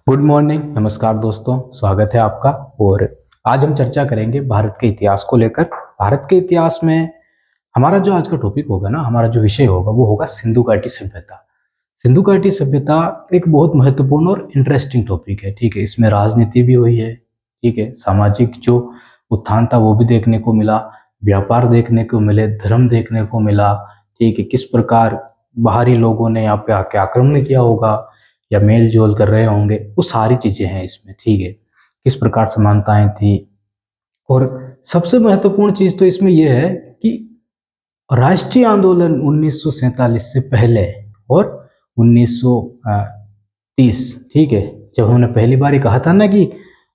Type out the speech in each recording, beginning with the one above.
Good morning, नमस्कार दोस्तों, स्वागत है आपका। और आज हम चर्चा करेंगे भारत के इतिहास को लेकर। भारत के इतिहास में हमारा जो आज का टॉपिक होगा ना, हमारा जो विषय होगा वो होगा सिंधु घाटी सभ्यता। सिंधु घाटी सभ्यता एक बहुत महत्वपूर्ण और इंटरेस्टिंग टॉपिक है। ठीक है, इसमें राजनीति भी हुई है। ठीक है, सामाजिक जो उत्थान था वो भी देखने को मिला, व्यापार देखने को मिले, धर्म देखने को मिला। ठीक है, किस प्रकार बाहरी लोगों ने यहाँ पे आके आक्रमण किया होगा या मेल जोल कर रहे होंगे, वो सारी चीजें हैं इसमें। ठीक है, किस प्रकार समानताएं थी। और सबसे महत्वपूर्ण चीज तो इसमें यह है कि राष्ट्रीय आंदोलन 1947 से पहले और 1930, ठीक है, जब हमने पहली बार ही कहा था ना कि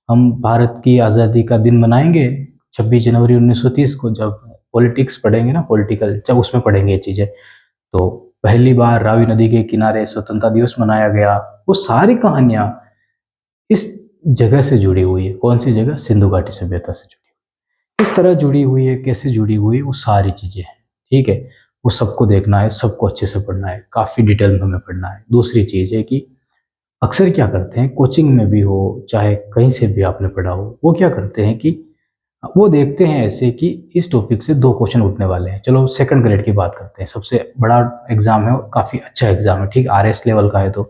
हम भारत की आज़ादी का दिन मनाएंगे 26 जनवरी 1930 को, जब पॉलिटिक्स पढ़ेंगे ना, पॉलिटिकल, जब उसमें पढ़ेंगे ये चीजें, तो पहली बार रावी नदी के किनारे स्वतंत्रता दिवस मनाया गया। वो सारी कहानियां इस जगह से जुड़ी हुई है। कौन सी जगह? सिंधु घाटी सभ्यता से जुड़ी हुई। किस तरह जुड़ी हुई है, कैसे जुड़ी हुई है, वो सारी चीजें हैं। ठीक है, वो सबको देखना है, सबको अच्छे से पढ़ना है, काफी डिटेल में हमें पढ़ना है। दूसरी चीज है कि अक्सर क्या करते हैं, कोचिंग में भी हो चाहे कहीं से भी आपने पढ़ा हो, वो क्या करते हैं कि वो देखते हैं ऐसे कि इस टॉपिक से दो क्वेश्चन उठने वाले हैं। चलो सेकंड ग्रेड की बात करते हैं, सबसे बड़ा एग्जाम है और काफी अच्छा एग्जाम है। ठीक, आरएस लेवल का है तो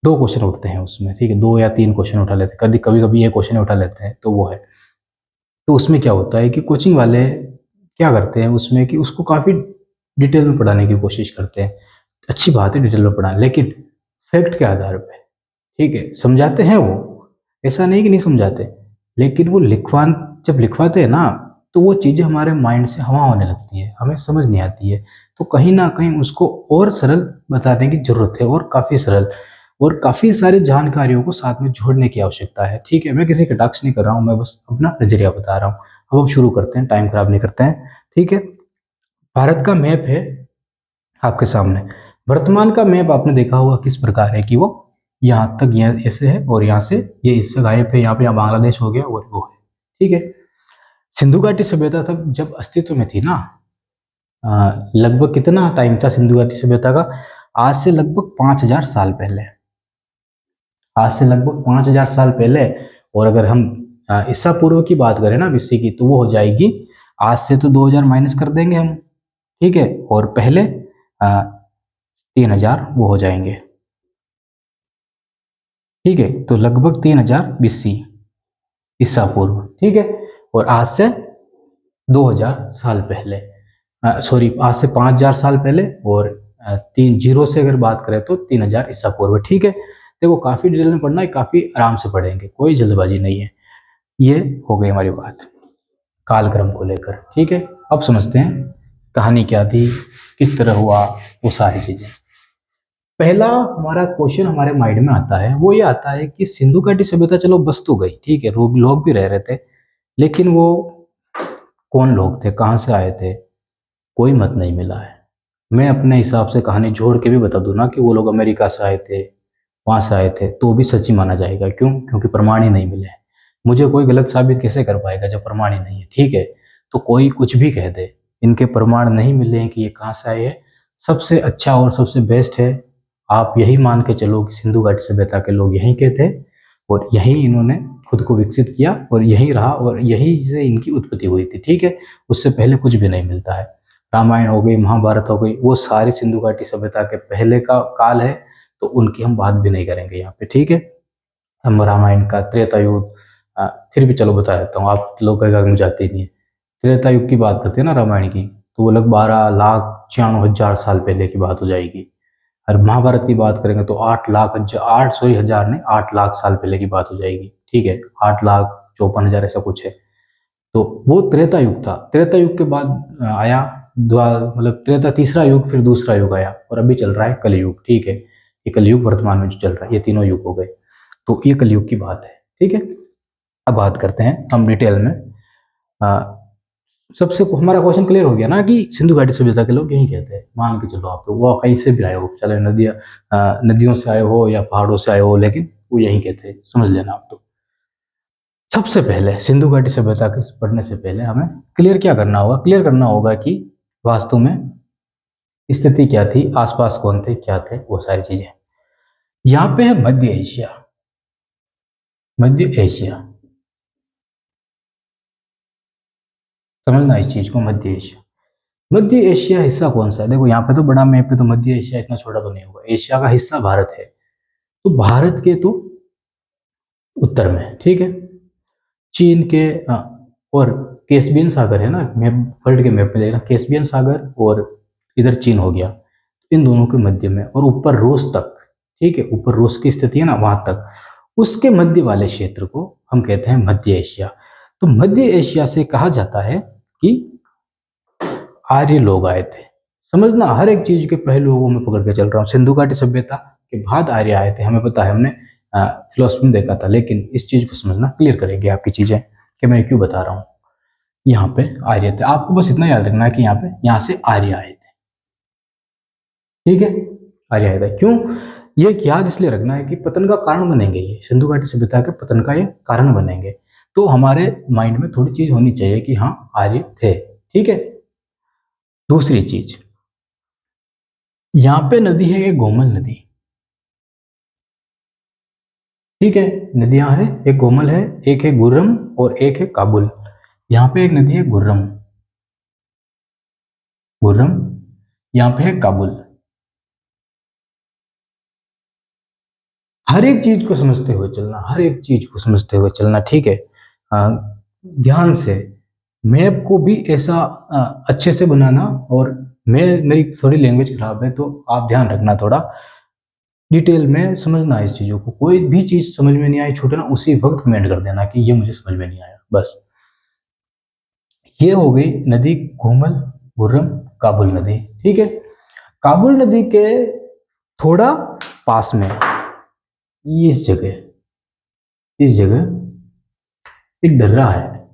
दो क्वेश्चन उठते हैं उसमें। ठीक है, दो या तीन क्वेश्चन उठा लेते हैं, कभी कभी कभी ये क्वेश्चन उठा लेते हैं, तो वो है। तो उसमें क्या होता है कि कोचिंग वाले क्या करते हैं उसमें कि उसको काफी डिटेल में पढ़ाने की कोशिश करते हैं। अच्छी बात है डिटेल में पढ़ाना, लेकिन फैक्ट के आधार पे। ठीक है, समझाते हैं वो, ऐसा नहीं कि नहीं समझाते, लेकिन वो जब लिखवाते हैं ना, तो वो चीजें हमारे माइंड से हवा होने लगती है, हमें समझ नहीं आती है। तो कहीं ना कहीं उसको और सरल बताने की जरूरत है, और काफी सरल, और काफी सारी जानकारियों को साथ में जोड़ने की आवश्यकता है। ठीक है, मैं किसी का टक्स नहीं कर रहा हूँ, मैं बस अपना नजरिया बता रहा हूँ। अब हम शुरू करते हैं, टाइम खराब नहीं करते हैं। ठीक है, भारत का मैप है आपके सामने। वर्तमान का मैप आपने देखा होगा किस प्रकार है कि वो यहाँ तक ये ऐसे है, और यहाँ से ये इससे गायब है, यहाँ पे यहाँ बांग्लादेश हो गया और वो है। ठीक है, सिंधु घाटी सभ्यता तब जब अस्तित्व में थी ना, लगभग कितना टाइम था सिंधु घाटी सभ्यता का? आज से लगभग 5000 साल पहले। आज से लगभग 5000 साल पहले। और अगर हम ईसा पूर्व की बात करें ना, बीसी की, तो वो हो जाएगी, आज से तो 2000 माइनस कर देंगे हम। ठीक है, और पहले 3000 वो हो जाएंगे। ठीक है, तो लगभग 3000 BC, ईसा पूर्व। ठीक है, और आज से 2000 साल पहले, सॉरी, आज से 5000 साल पहले, और तीन जीरो से अगर बात करें तो 3000 ईसा पूर्व। ठीक है, देखो काफी डिटेल में पढ़ना है, काफी आराम से पढ़ेंगे, कोई जल्दबाजी नहीं है। ये हो गई हमारी बात कालक्रम को लेकर। ठीक है, अब समझते हैं कहानी क्या थी, किस तरह हुआ, वो सारी चीजें। पहला हमारा क्वेश्चन हमारे माइंड में आता है, वो ये आता है कि सिंधु घाटी सभ्यता चलो बस तो गई, ठीक है, लोग भी रह रहे थे, लेकिन वो कौन लोग थे, कहाँ से आए थे, कोई मत नहीं मिला है। मैं अपने हिसाब से कहानी जोड़ के भी बता दूं ना कि वो लोग अमेरिका से आए थे, वहां से आए थे, तो भी सच्ची माना जाएगा। क्यों? क्योंकि प्रमाण ही नहीं मिले हैं। मुझे कोई गलत साबित कैसे कर पाएगा जब प्रमाण ही नहीं है? ठीक है, तो कोई कुछ भी कह दे, इनके प्रमाण नहीं मिले हैं कि ये कहाँ से आए हैं। सबसे अच्छा और सबसे बेस्ट है, आप यही मान के चलो कि सिंधु घाटी सभ्यता के लोग यहीं के थे, और यहीं इन्होंने खुद को विकसित किया, और यहीं रहा, और यहीं से इनकी उत्पत्ति हुई थी। ठीक है, उससे पहले कुछ भी नहीं मिलता है। रामायण हो गई, महाभारत हो गई, वो सारी सिंधु घाटी सभ्यता के पहले का काल है, तो उनकी हम बात भी नहीं करेंगे यहाँ पे। ठीक है, हम रामायण का त्रेता युग, फिर भी चलो बता देता हूँ, आप लोग कहेगा कि मुझे आती नहीं है। त्रेता युग की बात करते हैं ना रामायण की, तो वो लगभग 12,96,000 साल पहले की बात हो जाएगी। और महाभारत की बात करेंगे तो 8 लाख 8 सॉरी हजार नहीं, 8 लाख साल पहले की बात हो जाएगी। ठीक है, 8,54,000 ऐसा कुछ है। तो वो त्रेता युग था। त्रेता युग के बाद आया मतलब त्रेता तीसरा युग, फिर दूसरा युग आया, और अभी चल रहा है कलयुग। ठीक है, ये कलयुग वर्तमान में जो चल रहा है, ये तीनों युग हो गए, तो ये कलयुग की बात है। ठीक है, अब बात करते हैं हम डिटेल में। आ, सबसे हमारा क्वेश्चन क्लियर हो गया ना कि सिंधु घाटी सभ्यता के लोग यही कहते हैं, मान के चलो आप, तो वो कहीं से भी आए हो, चलो नदियों से आए हो या पहाड़ों से आए हो, लेकिन वो यही कहते हैं, समझ लेना आप। तो सबसे पहले सिंधु घाटी सभ्यता के पढ़ने से पहले हमें क्लियर करना होगा कि वास्तव में स्थिति क्या थी, आसपास कौन थे, क्या थे, वो सारी चीजें। यहाँ पे है मध्य एशिया। मध्य एशिया, समझना इस चीज को, मध्य एशिया। मध्य एशिया हिस्सा कौन सा है? देखो यहाँ पे तो बड़ा मैप है, तो मध्य एशिया इतना छोटा तो नहीं होगा। एशिया का हिस्सा भारत है, तो भारत के तो उत्तर में है, ठीक है। चीन के और कैस्पियन सागर है ना, मैप वर्ल्ड के मैप में देखना, कैस्पियन सागर और इधर चीन हो गया, इन दोनों के मध्य में, और ऊपर रूस तक, ठीक है, ऊपर रूस की स्थिति है ना वहां तक, उसके मध्य वाले क्षेत्र को हम कहते हैं मध्य एशिया। तो मध्य एशिया से कहा जाता है कि आर्य लोग आए थे। समझना, हर एक चीज के पहलुओं को मैं पकड़ के चल रहा हूँ। सिंधु घाटी सभ्यता के बाद आर्य आए थे, हमें पता है, हमने फिलोसफी में देखा था, लेकिन इस चीज को समझना, क्लियर करेंगे आपकी चीजें कि मैं क्यों बता रहा हूँ। यहाँ पे आर्य थे, आपको बस इतना याद रखना है कि यहाँ पे, यहाँ से आर्य आए थे, ठीक है। आर्य आए थे क्यों, ये याद इसलिए रखना है कि पतन का कारण बनेंगे, ये सिंधु घाटी सभ्यता के पतन का ये कारण बनेंगे। तो हमारे माइंड में थोड़ी चीज होनी चाहिए कि हाँ आर्य थे, ठीक है। दूसरी चीज, यहाँ पे नदी है एक गोमल नदी, ठीक है। नदियां हैं, एक कोमल है, एक है गुर्रम और एक है काबुल। यहाँ पे एक नदी है गुर्रम, गुर्रम, यहाँ पे है काबुल। हर एक चीज को समझते हुए चलना, हर एक चीज को समझते हुए चलना, ठीक है। ध्यान से, मैप को भी ऐसा अच्छे से बनाना, और मेरी थोड़ी लैंग्वेज खराब है, तो आप ध्यान रखना, थोड़ा डिटेल में समझना है इस चीजों को। कोई भी चीज समझ में नहीं आई, छूटे ना, उसी वक्त कमेंट कर देना कि ये मुझे समझ में नहीं आया, बस। ये हो गई नदी कोमल, गुर्रम, काबुल नदी, ठीक है। काबुल नदी के थोड़ा पास में, इस जगह एक दर्रा है,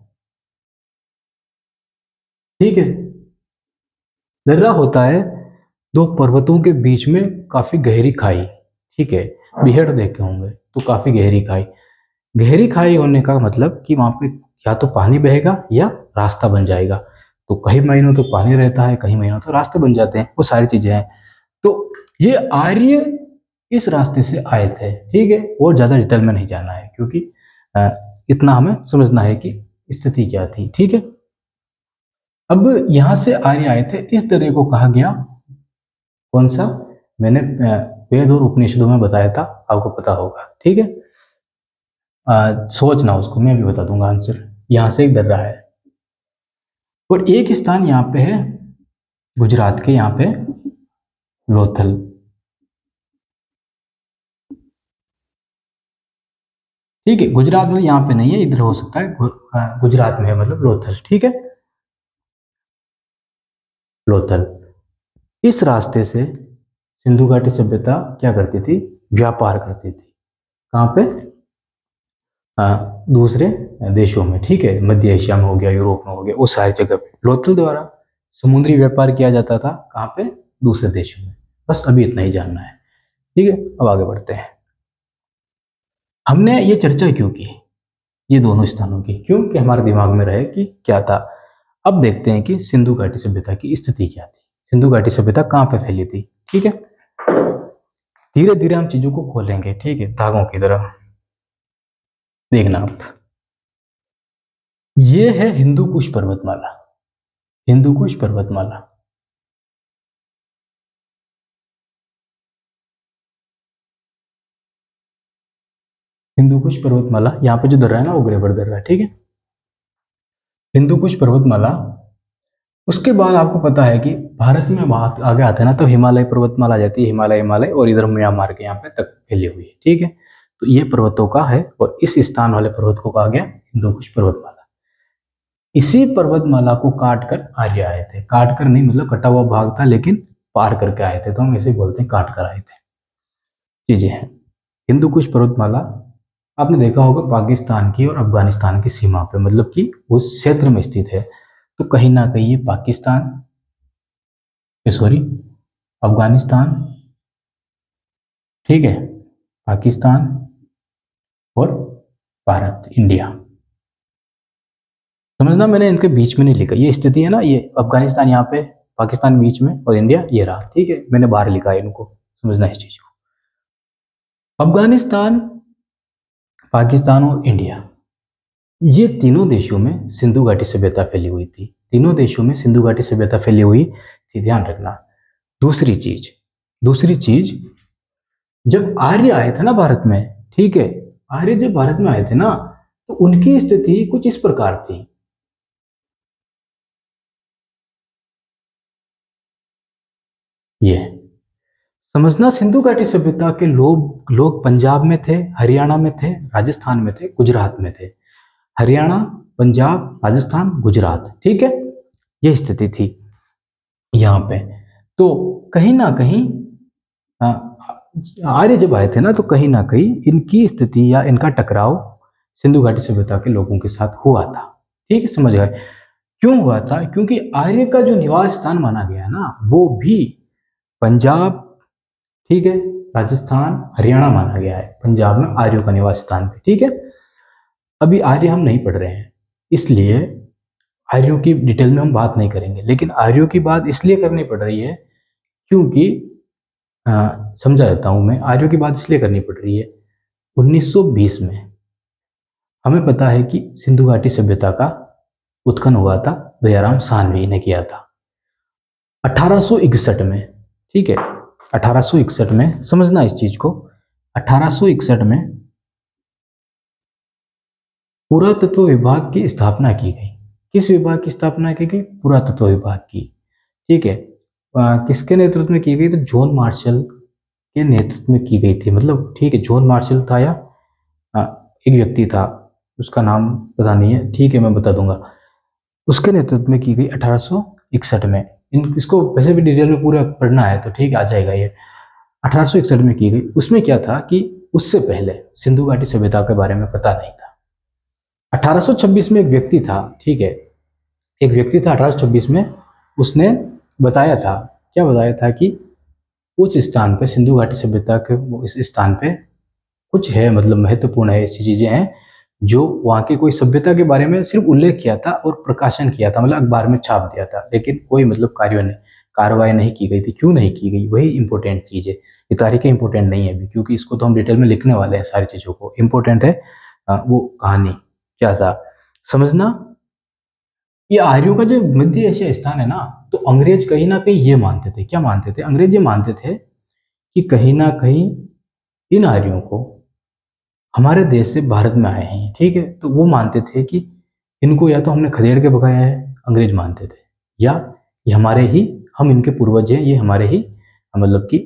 ठीक है। दर्रा होता है दो पर्वतों के बीच में काफी गहरी खाई, ठीक है। बिहेड़ देखे होंगे तो काफी गहरी खाई। गहरी खाई होने का मतलब कि वहां पे या तो पानी बहेगा या रास्ता बन जाएगा। तो कई महीनों तो पानी रहता है, कई महीनों तो रास्ते बन जाते हैं, वो सारी चीजें हैं। तो ये आर्य इस रास्ते से आए थे, ठीक है। और ज्यादा डिटेल में नहीं जाना है, क्योंकि अ, इतना हमें समझना है कि स्थिति क्या थी, ठीक है। अब यहां से आर्य आए थे, इस तरह को कहा गया, कौन सा, मैंने वेद और उपनिषदों में बताया था, आपको पता होगा, ठीक है। सोचना उसको, मैं भी बता दूंगा आंसर। यहाँ से एक दर्रा है, और एक स्थान यहाँ पे है गुजरात के, यहाँ पे लोथल, ठीक है। गुजरात में यहाँ पे नहीं है, इधर हो सकता है, गुजरात में है, मतलब लोथल, ठीक है। लोथल, इस रास्ते से सिंधु घाटी सभ्यता क्या करती थी, व्यापार करती थी। कहाँ पे, दूसरे देशों में, ठीक है। मध्य एशिया में हो गया, यूरोप में हो गया, उस सारी जगह पे लोथल द्वारा समुद्री व्यापार किया जाता था। कहाँ पे, दूसरे देशों में। बस अभी इतना ही जानना है, ठीक है। अब आगे बढ़ते हैं। हमने ये चर्चा क्यों की, ये दोनों स्थानों की, क्योंकि हमारे दिमाग में रहे कि क्या था। अब देखते हैं कि सिंधु घाटी सभ्यता की स्थिति क्या थी, सिंधु घाटी सभ्यता कहाँ पे फैली थी, ठीक है। धीरे धीरे हम चीजों को खोलेंगे, ठीक है, धागों की तरह। देखना आप, ये है हिंदू कुश पर्वतमाला, हिंदू कुश पर्वतमाला, हिंदू कुश पर्वतमाला, यहाँ पे जो दर्रा है ना, वो ग्रेबर दर्रा है, ठीक है। हिंदू कुश पर्वतमाला, उसके बाद आपको पता है कि भारत में बात आगे आते हैं ना, तो हिमालय पर्वतमाला आ जाती है, हिमालय, हिमालय, और इधर म्यांमार के यहाँ पे तक फैली हुई है, ठीक है। तो ये पर्वतों का है, और इस स्थान वाले पर्वत को कहा गया हिंदू कुश पर्वतमाला। इसी पर्वतमाला को काट कर आर्य आए थे, काट कर नहीं, मतलब कटा हुआ भाग था, लेकिन पार करके आए थे, तो हम इसे बोलते हैं काट कर आए थे, चीजें हैं। हिंदू कुश पर्वतमाला आपने देखा होगा पाकिस्तान की और अफगानिस्तान की सीमा पे, मतलब कि उस क्षेत्र में स्थित है। तो कहीं ना कहीं ये पाकिस्तान, सॉरी, अफगानिस्तान, ठीक है, पाकिस्तान और भारत, इंडिया। समझना, मैंने इनके बीच में नहीं लिखा, ये स्थिति है ना, ये अफगानिस्तान यहाँ पे, पाकिस्तान बीच में, और इंडिया ये रहा, ठीक है। मैंने बाहर लिखा है इनको, समझना इस चीज को। अफगानिस्तान पाकिस्तान और इंडिया, ये तीनों देशों में सिंधु घाटी सभ्यता फैली हुई थी। तीनों देशों में सिंधु घाटी सभ्यता फैली हुई थी, ध्यान रखना। दूसरी चीज, जब आर्य आए थे ना भारत में, ठीक है, आर्य जब भारत में आए थे ना, तो उनकी स्थिति कुछ इस प्रकार थी। ये समझना, सिंधु घाटी सभ्यता के लोग लोग पंजाब में थे, हरियाणा में थे, राजस्थान में थे, गुजरात में थे। हरियाणा, पंजाब, राजस्थान, गुजरात, ठीक है, ये स्थिति थी यहाँ पे। तो कहीं ना कहीं अ, आर्य जब आए थे ना, तो कहीं ना कहीं इनकी स्थिति या इनका टकराव सिंधु घाटी सभ्यता के लोगों के साथ हुआ था। ठीक है, समझ गए। क्यों हुआ था? क्योंकि आर्य का जो निवास स्थान माना गया ना, वो भी पंजाब, ठीक है, राजस्थान, हरियाणा माना गया है पंजाब में आर्यों का निवास स्थान पे। ठीक है, अभी आर्य हम नहीं पढ़ रहे हैं, इसलिए आर्यों की डिटेल में हम बात नहीं करेंगे, लेकिन आर्यों की बात इसलिए करनी पड़ रही है क्योंकि समझा देता हूं मैं, आर्यों की बात इसलिए करनी पड़ रही है। 1920 में हमें पता है कि सिंधु घाटी सभ्यता का उत्खनन हुआ था, दयाराम सानवी ने किया था 1861 में। ठीक है, 1861 में, समझना इस चीज को, 1861 में पुरातत्व विभाग की स्थापना की गई। किस विभाग की स्थापना की गई? पुरातत्व विभाग की। ठीक है, किसके नेतृत्व में की गई? तो जॉन मार्शल के नेतृत्व में की गई थी। मतलब ठीक है, जॉन मार्शल था या अ, एक व्यक्ति था, उसका नाम पता नहीं है, ठीक है, मैं बता दूंगा। उसके नेतृत्व में की गई 1861 में। इसको वैसे भी डिटेल में पूरा पढ़ना है तो ठीक आ जाएगा ये। 1861 में की गई। उसमें क्या था कि उससे पहले सिंधु घाटी सभ्यता के बारे में पता नहीं था। 1826 में एक व्यक्ति था, ठीक है, एक व्यक्ति था 1826 में, उसने बताया था, क्या बताया था कि उस स्थान पे, सिंधु घाटी सभ्यता के इस स्थान पे कुछ है, मतलब महत्वपूर्ण है, ऐसी चीजें हैं जो वहाँ की कोई सभ्यता के बारे में सिर्फ उल्लेख किया था और प्रकाशन किया था, मतलब अखबार में छाप दिया था, लेकिन कोई मतलब कार्रवाई नहीं की गई थी। क्यों नहीं की गई, वही इंपॉर्टेंट चीज है। ये तारीखें इंपॉर्टेंट नहीं है अभी, क्योंकि इसको तो हम डिटेल में लिखने वाले हैं सारी चीजों को। इंपॉर्टेंट है वो कहानी क्या था, समझना। ये आर्यों का जो मध्य एशिया स्थान है ना, तो अंग्रेज कहीं ना कहीं ये मानते थे, क्या मानते थे? अंग्रेज ये मानते थे कि कहीं ना कहीं इन आर्यों को हमारे देश से भारत में आए हैं, ठीक है, तो वो मानते थे कि इनको या तो हमने खदेड़ के भगाया है, अंग्रेज मानते थे, या ये हमारे ही, हम इनके पूर्वज हैं, ये हमारे ही, मतलब कि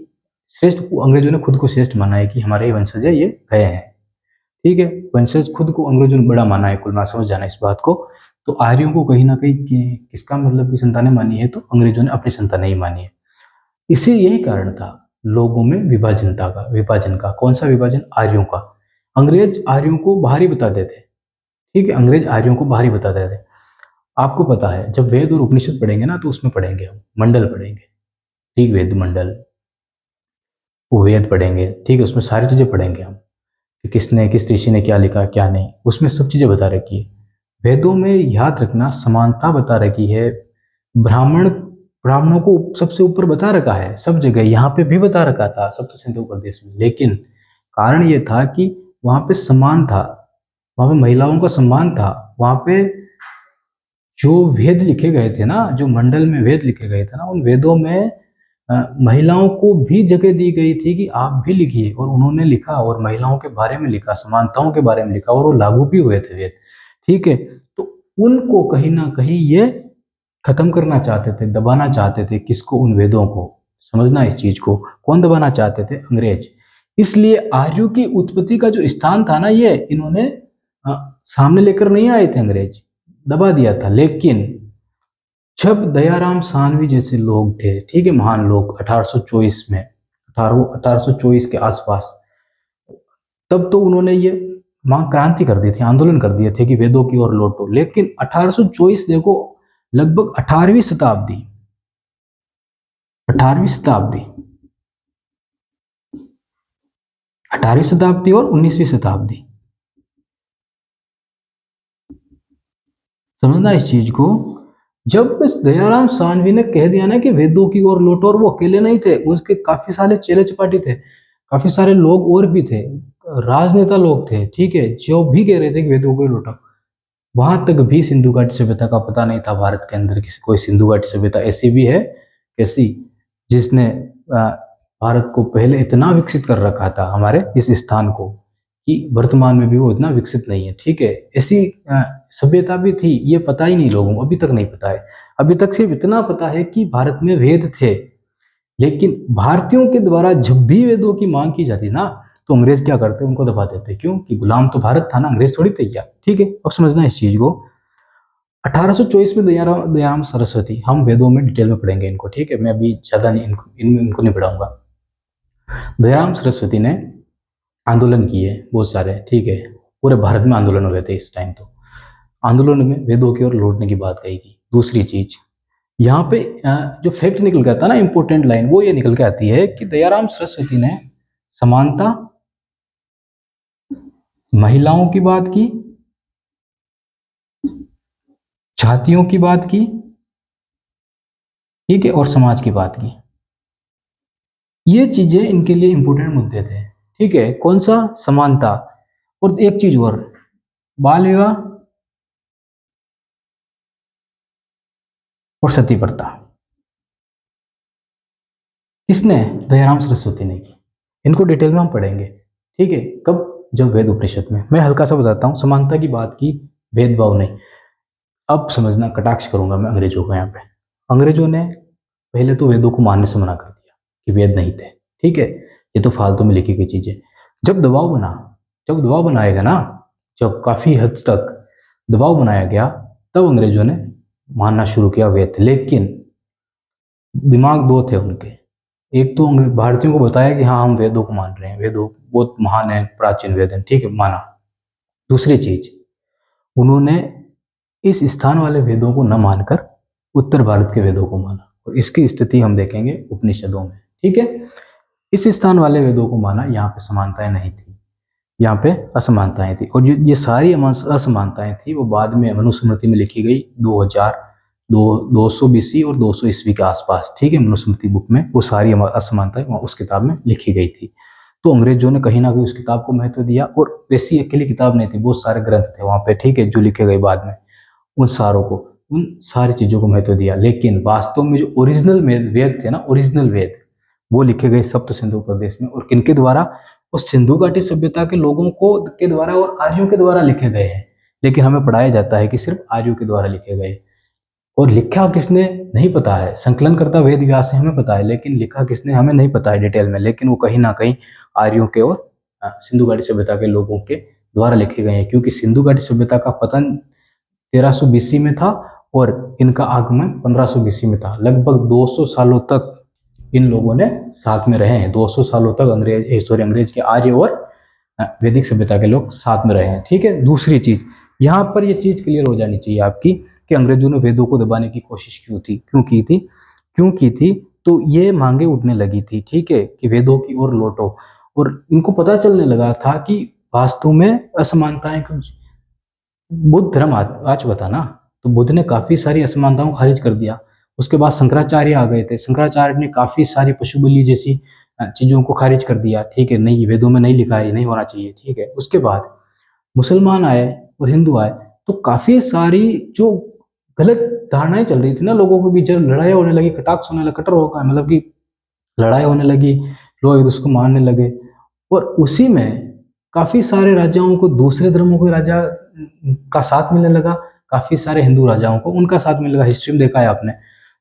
श्रेष्ठ, अंग्रेजों ने खुद को श्रेष्ठ माना है कि हमारे ही वंशज है, ये गए हैं। ठीक है, वंशज खुद को अंग्रेजों ने बड़ा माना है, कुल ना समझ जाना इस बात को। तो आर्यों को कहीं ना कहीं किसका मतलब की संतानें मानी है? तो अंग्रेजों ने अपनी संतानें ही मानी है। इसी यही कारण था लोगों में विभाजन का। कौन सा विभाजन? आर्यों का। अंग्रेज आर्यों को बाहरी बताते थे, ठीक है, अंग्रेज आर्यों को बाहरी बताते थे। आपको पता है, जब वेद और उपनिषद पढ़ेंगे ना, तो उसमें पढ़ेंगे हम, मंडल पढ़ेंगे, ठीक, वेद मंडल, वो वेद पढ़ेंगे, ठीक है, उसमें सारी चीजें पढ़ेंगे हम कि किसने, किस ऋषि ने क्या लिखा क्या नहीं, उसमें सब चीजें बता रखी है। वेदों में याद रखना समानता बता रखी है। ब्राह्मणों को सबसे ऊपर बता रखा है सब जगह, यहाँ पे भी बता रखा था सप्त सिंधु प्रदेश में, लेकिन कारण ये था कि वहां पे सम्मान था, वहां पे महिलाओं का सम्मान था। वहां पे जो वेद लिखे गए थे ना, जो मंडल में वेद लिखे गए थे ना, उन वेदों में महिलाओं को भी जगह दी गई थी कि आप भी लिखिए, और उन्होंने लिखा और महिलाओं के बारे में लिखा, समानताओं के बारे में लिखा, और वो लागू भी हुए थे वेद। ठीक है, तो उनको कहीं ना कहीं ये खत्म करना चाहते थे, दबाना चाहते थे। किसको? उन वेदों को। समझना इस चीज को, कौन दबाना चाहते थे? अंग्रेज। इसलिए आर्यों की उत्पत्ति का जो स्थान था ना, ये इन्होंने सामने लेकर नहीं आए थे अंग्रेज, दबा दिया था। लेकिन जब दयाराम सानवी जैसे लोग थे, ठीक है, महान लोग, 1824 में, 1824 के आसपास, तब तो उन्होंने ये मांग क्रांति कर दी थी, आंदोलन कर दिए थे कि वेदों की ओर लौटो। लेकिन 1824 देखो, लगभग 18वीं शताब्दी, 18वीं शताब्दी और 19वीं शताब्दी, समझना इस चीज को। जब इस दयाराम सानवी ने कह दिया ना कि वेदों की ओर लौटो, और वो अकेले नहीं थे, उसके काफी सारे चेले चपाटी थे, काफी सारे लोग और भी थे, राजनेता लोग थे, ठीक है, जो भी कह रहे थे कि वेदों को लौटाओ, वहां तक भी सिंधु घाटी सभ्यता का पता नहीं था। भारत के अंदर किसी कोई सिंधु घाटी सभ्यता ऐसी भी है कैसी, जिसने भारत को पहले इतना विकसित कर रखा था, हमारे इस स्थान को, कि वर्तमान में भी वो इतना विकसित नहीं है, ठीक है। ऐसी सभ्यता भी थी, ये पता ही नहीं लोगों को, अभी तक नहीं पता है। अभी तक सिर्फ इतना पता है कि भारत में वेद थे, लेकिन भारतीयों के द्वारा जब भी वेदों की मांग की जाती ना, तो अंग्रेज क्या करते, उनको दबा देते। क्यों? कि गुलाम तो भारत था ना, अंग्रेज थोड़ी थे क्या, ठीक है। अब समझना इस चीज को। 1824 में दयाराम दयाराम सरस्वती, हम वेदों में डिटेल में पढ़ेंगे इनको, ठीक है, मैं अभी ज्यादा नहीं इनको नहीं पढ़ाऊंगा। दयाराम सरस्वती ने आंदोलन किए बहुत सारे, ठीक है, पूरे भारत में आंदोलन हुए थे इस टाइम। तो आंदोलन में वेदों की ओर लौटने की बात कही गई। दूसरी चीज यहाँ पे जो फैक्ट निकल के आता है ना, इंपॉर्टेंट लाइन, वो ये निकल के आती है कि दयाराम सरस्वती ने समानता, महिलाओं की बात की, जातियों की बात की, ठीक है, और समाज की बात की। ये चीजें इनके लिए इंपॉर्टेंट मुद्दे थे, ठीक है। कौन सा? समानता, और एक चीज और, बाल विवाह और सती प्रथा। किसने? दयाराम सरस्वती ने की। इनको डिटेल में हम पढ़ेंगे, ठीक है। कब? जब वेद उपनिषद में। मैं हल्का सा बताता हूँ, समानता की बात की, भेदभाव नहीं। अब समझना, कटाक्ष करूंगा मैं अंग्रेजों को यहाँ पे। अंग्रेजों ने पहले तो वेदों को मानने से मना कर दिया कि वेद नहीं थे, ठीक है, ये तो फालतू में लिखी गई चीजें। जब दबाव बना, जब दबाव बनाएगा ना, जब काफी हद तक दबाव बनाया गया, तब अंग्रेजों ने मानना शुरू किया वेद। लेकिन दिमाग दो थे उनके। एक तो भारतीयों को बताया कि हाँ हम वेदों को मान रहे हैं, वेदों बहुत महान है, प्राचीन वेद है, ठीक है, माना। दूसरी चीज, उन्होंने इस स्थान वाले वेदों को न मानकर उत्तर भारत के वेदों को माना, और इसकी स्थिति हम देखेंगे उपनिषदों में, ठीक है। इस स्थान वाले वेदों को माना, यहाँ पे समानताएं नहीं थी, यहाँ पे असमानताएं थी। और ये सारी असमानताएं थी, वो बाद में मनुस्मृति में लिखी गई 200 बीसी और 200 ईस्वी के आसपास, ठीक है। मनुस्मृति बुक में वो सारी असमानताएं उस किताब में लिखी गई थी। तो अंग्रेजों ने कहीं ना कहीं उस किताब को महत्व दिया, और वैसी अकेली किताब नहीं थी, बहुत सारे ग्रंथ थे वहाँ पे, ठीक है, जो लिखे गए बाद में। उन सारों को, उन सारी चीजों को महत्व दिया, लेकिन वास्तव में जो ओरिजिनल वेद थे ना, ओरिजिनल वेद, वो लिखे गए सप्त सिंधु प्रदेश में। और किनके द्वारा? उस सिंधु घाटी सभ्यता के लोगों को के द्वारा और आर्यों के द्वारा लिखे गए हैं। लेकिन हमें पढ़ाया जाता है कि सिर्फ आर्यों के द्वारा लिखे गए। और लिखा किसने नहीं पता है, संकलन करता वेद व्यास से हमें पता है, लेकिन लिखा किसने हमें नहीं पता है डिटेल में। लेकिन वो कहीं ना कहीं आर्यों के और सिंधु घाटी सभ्यता के लोगों के द्वारा लिखे गए हैं, क्योंकि सिंधु घाटी सभ्यता का पतन 1300 बीसी में था, और इनका आगमन 1500 बीसी में था। लगभग 200 सालों तक इन लोगों ने साथ में रहे हैं। 200 सालों तक अंग्रेज के आर्य और वैदिक सभ्यता के लोग साथ में रहे हैं, ठीक है। दूसरी चीज, यहाँ पर ये चीज क्लियर हो जानी चाहिए आपकी, कि अंग्रेजों ने वेदों को दबाने की कोशिश क्यों की थी। तो ये मांगे उठने लगी थी, ठीक है, कि वेदों की ओर लौटो। और इनको पता चलने लगा था कि वास्तव में असमानताएं कुछ, बुद्ध धर्म आ चुका था ना, तो बुद्ध ने काफी सारी असमानताओं को खारिज कर दिया। उसके बाद शंकराचार्य आ गए थे, शंकराचार्य ने काफी सारी पशु बलि जैसी चीजों को खारिज कर दिया, ठीक है, नहीं वेदों में नहीं लिखा है, ये नहीं होना चाहिए, ठीक है। उसके बाद मुसलमान आए और हिंदू आए, तो काफी सारी जो गलत धारणाएं चल रही थी ना लोगों के बीच, जब लड़ाई होने लगी, कटाक्ष होने लगा, कटर होगा मतलब कि लड़ाई होने लगी, लोग एक दूसरे को मारने लगे। और उसी में काफी सारे राजाओं को दूसरे धर्मों के राजा का साथ मिलने लगा, काफी सारे हिंदू राजाओं को उनका साथ मिलने लगा। हिस्ट्री में देखा है आपने।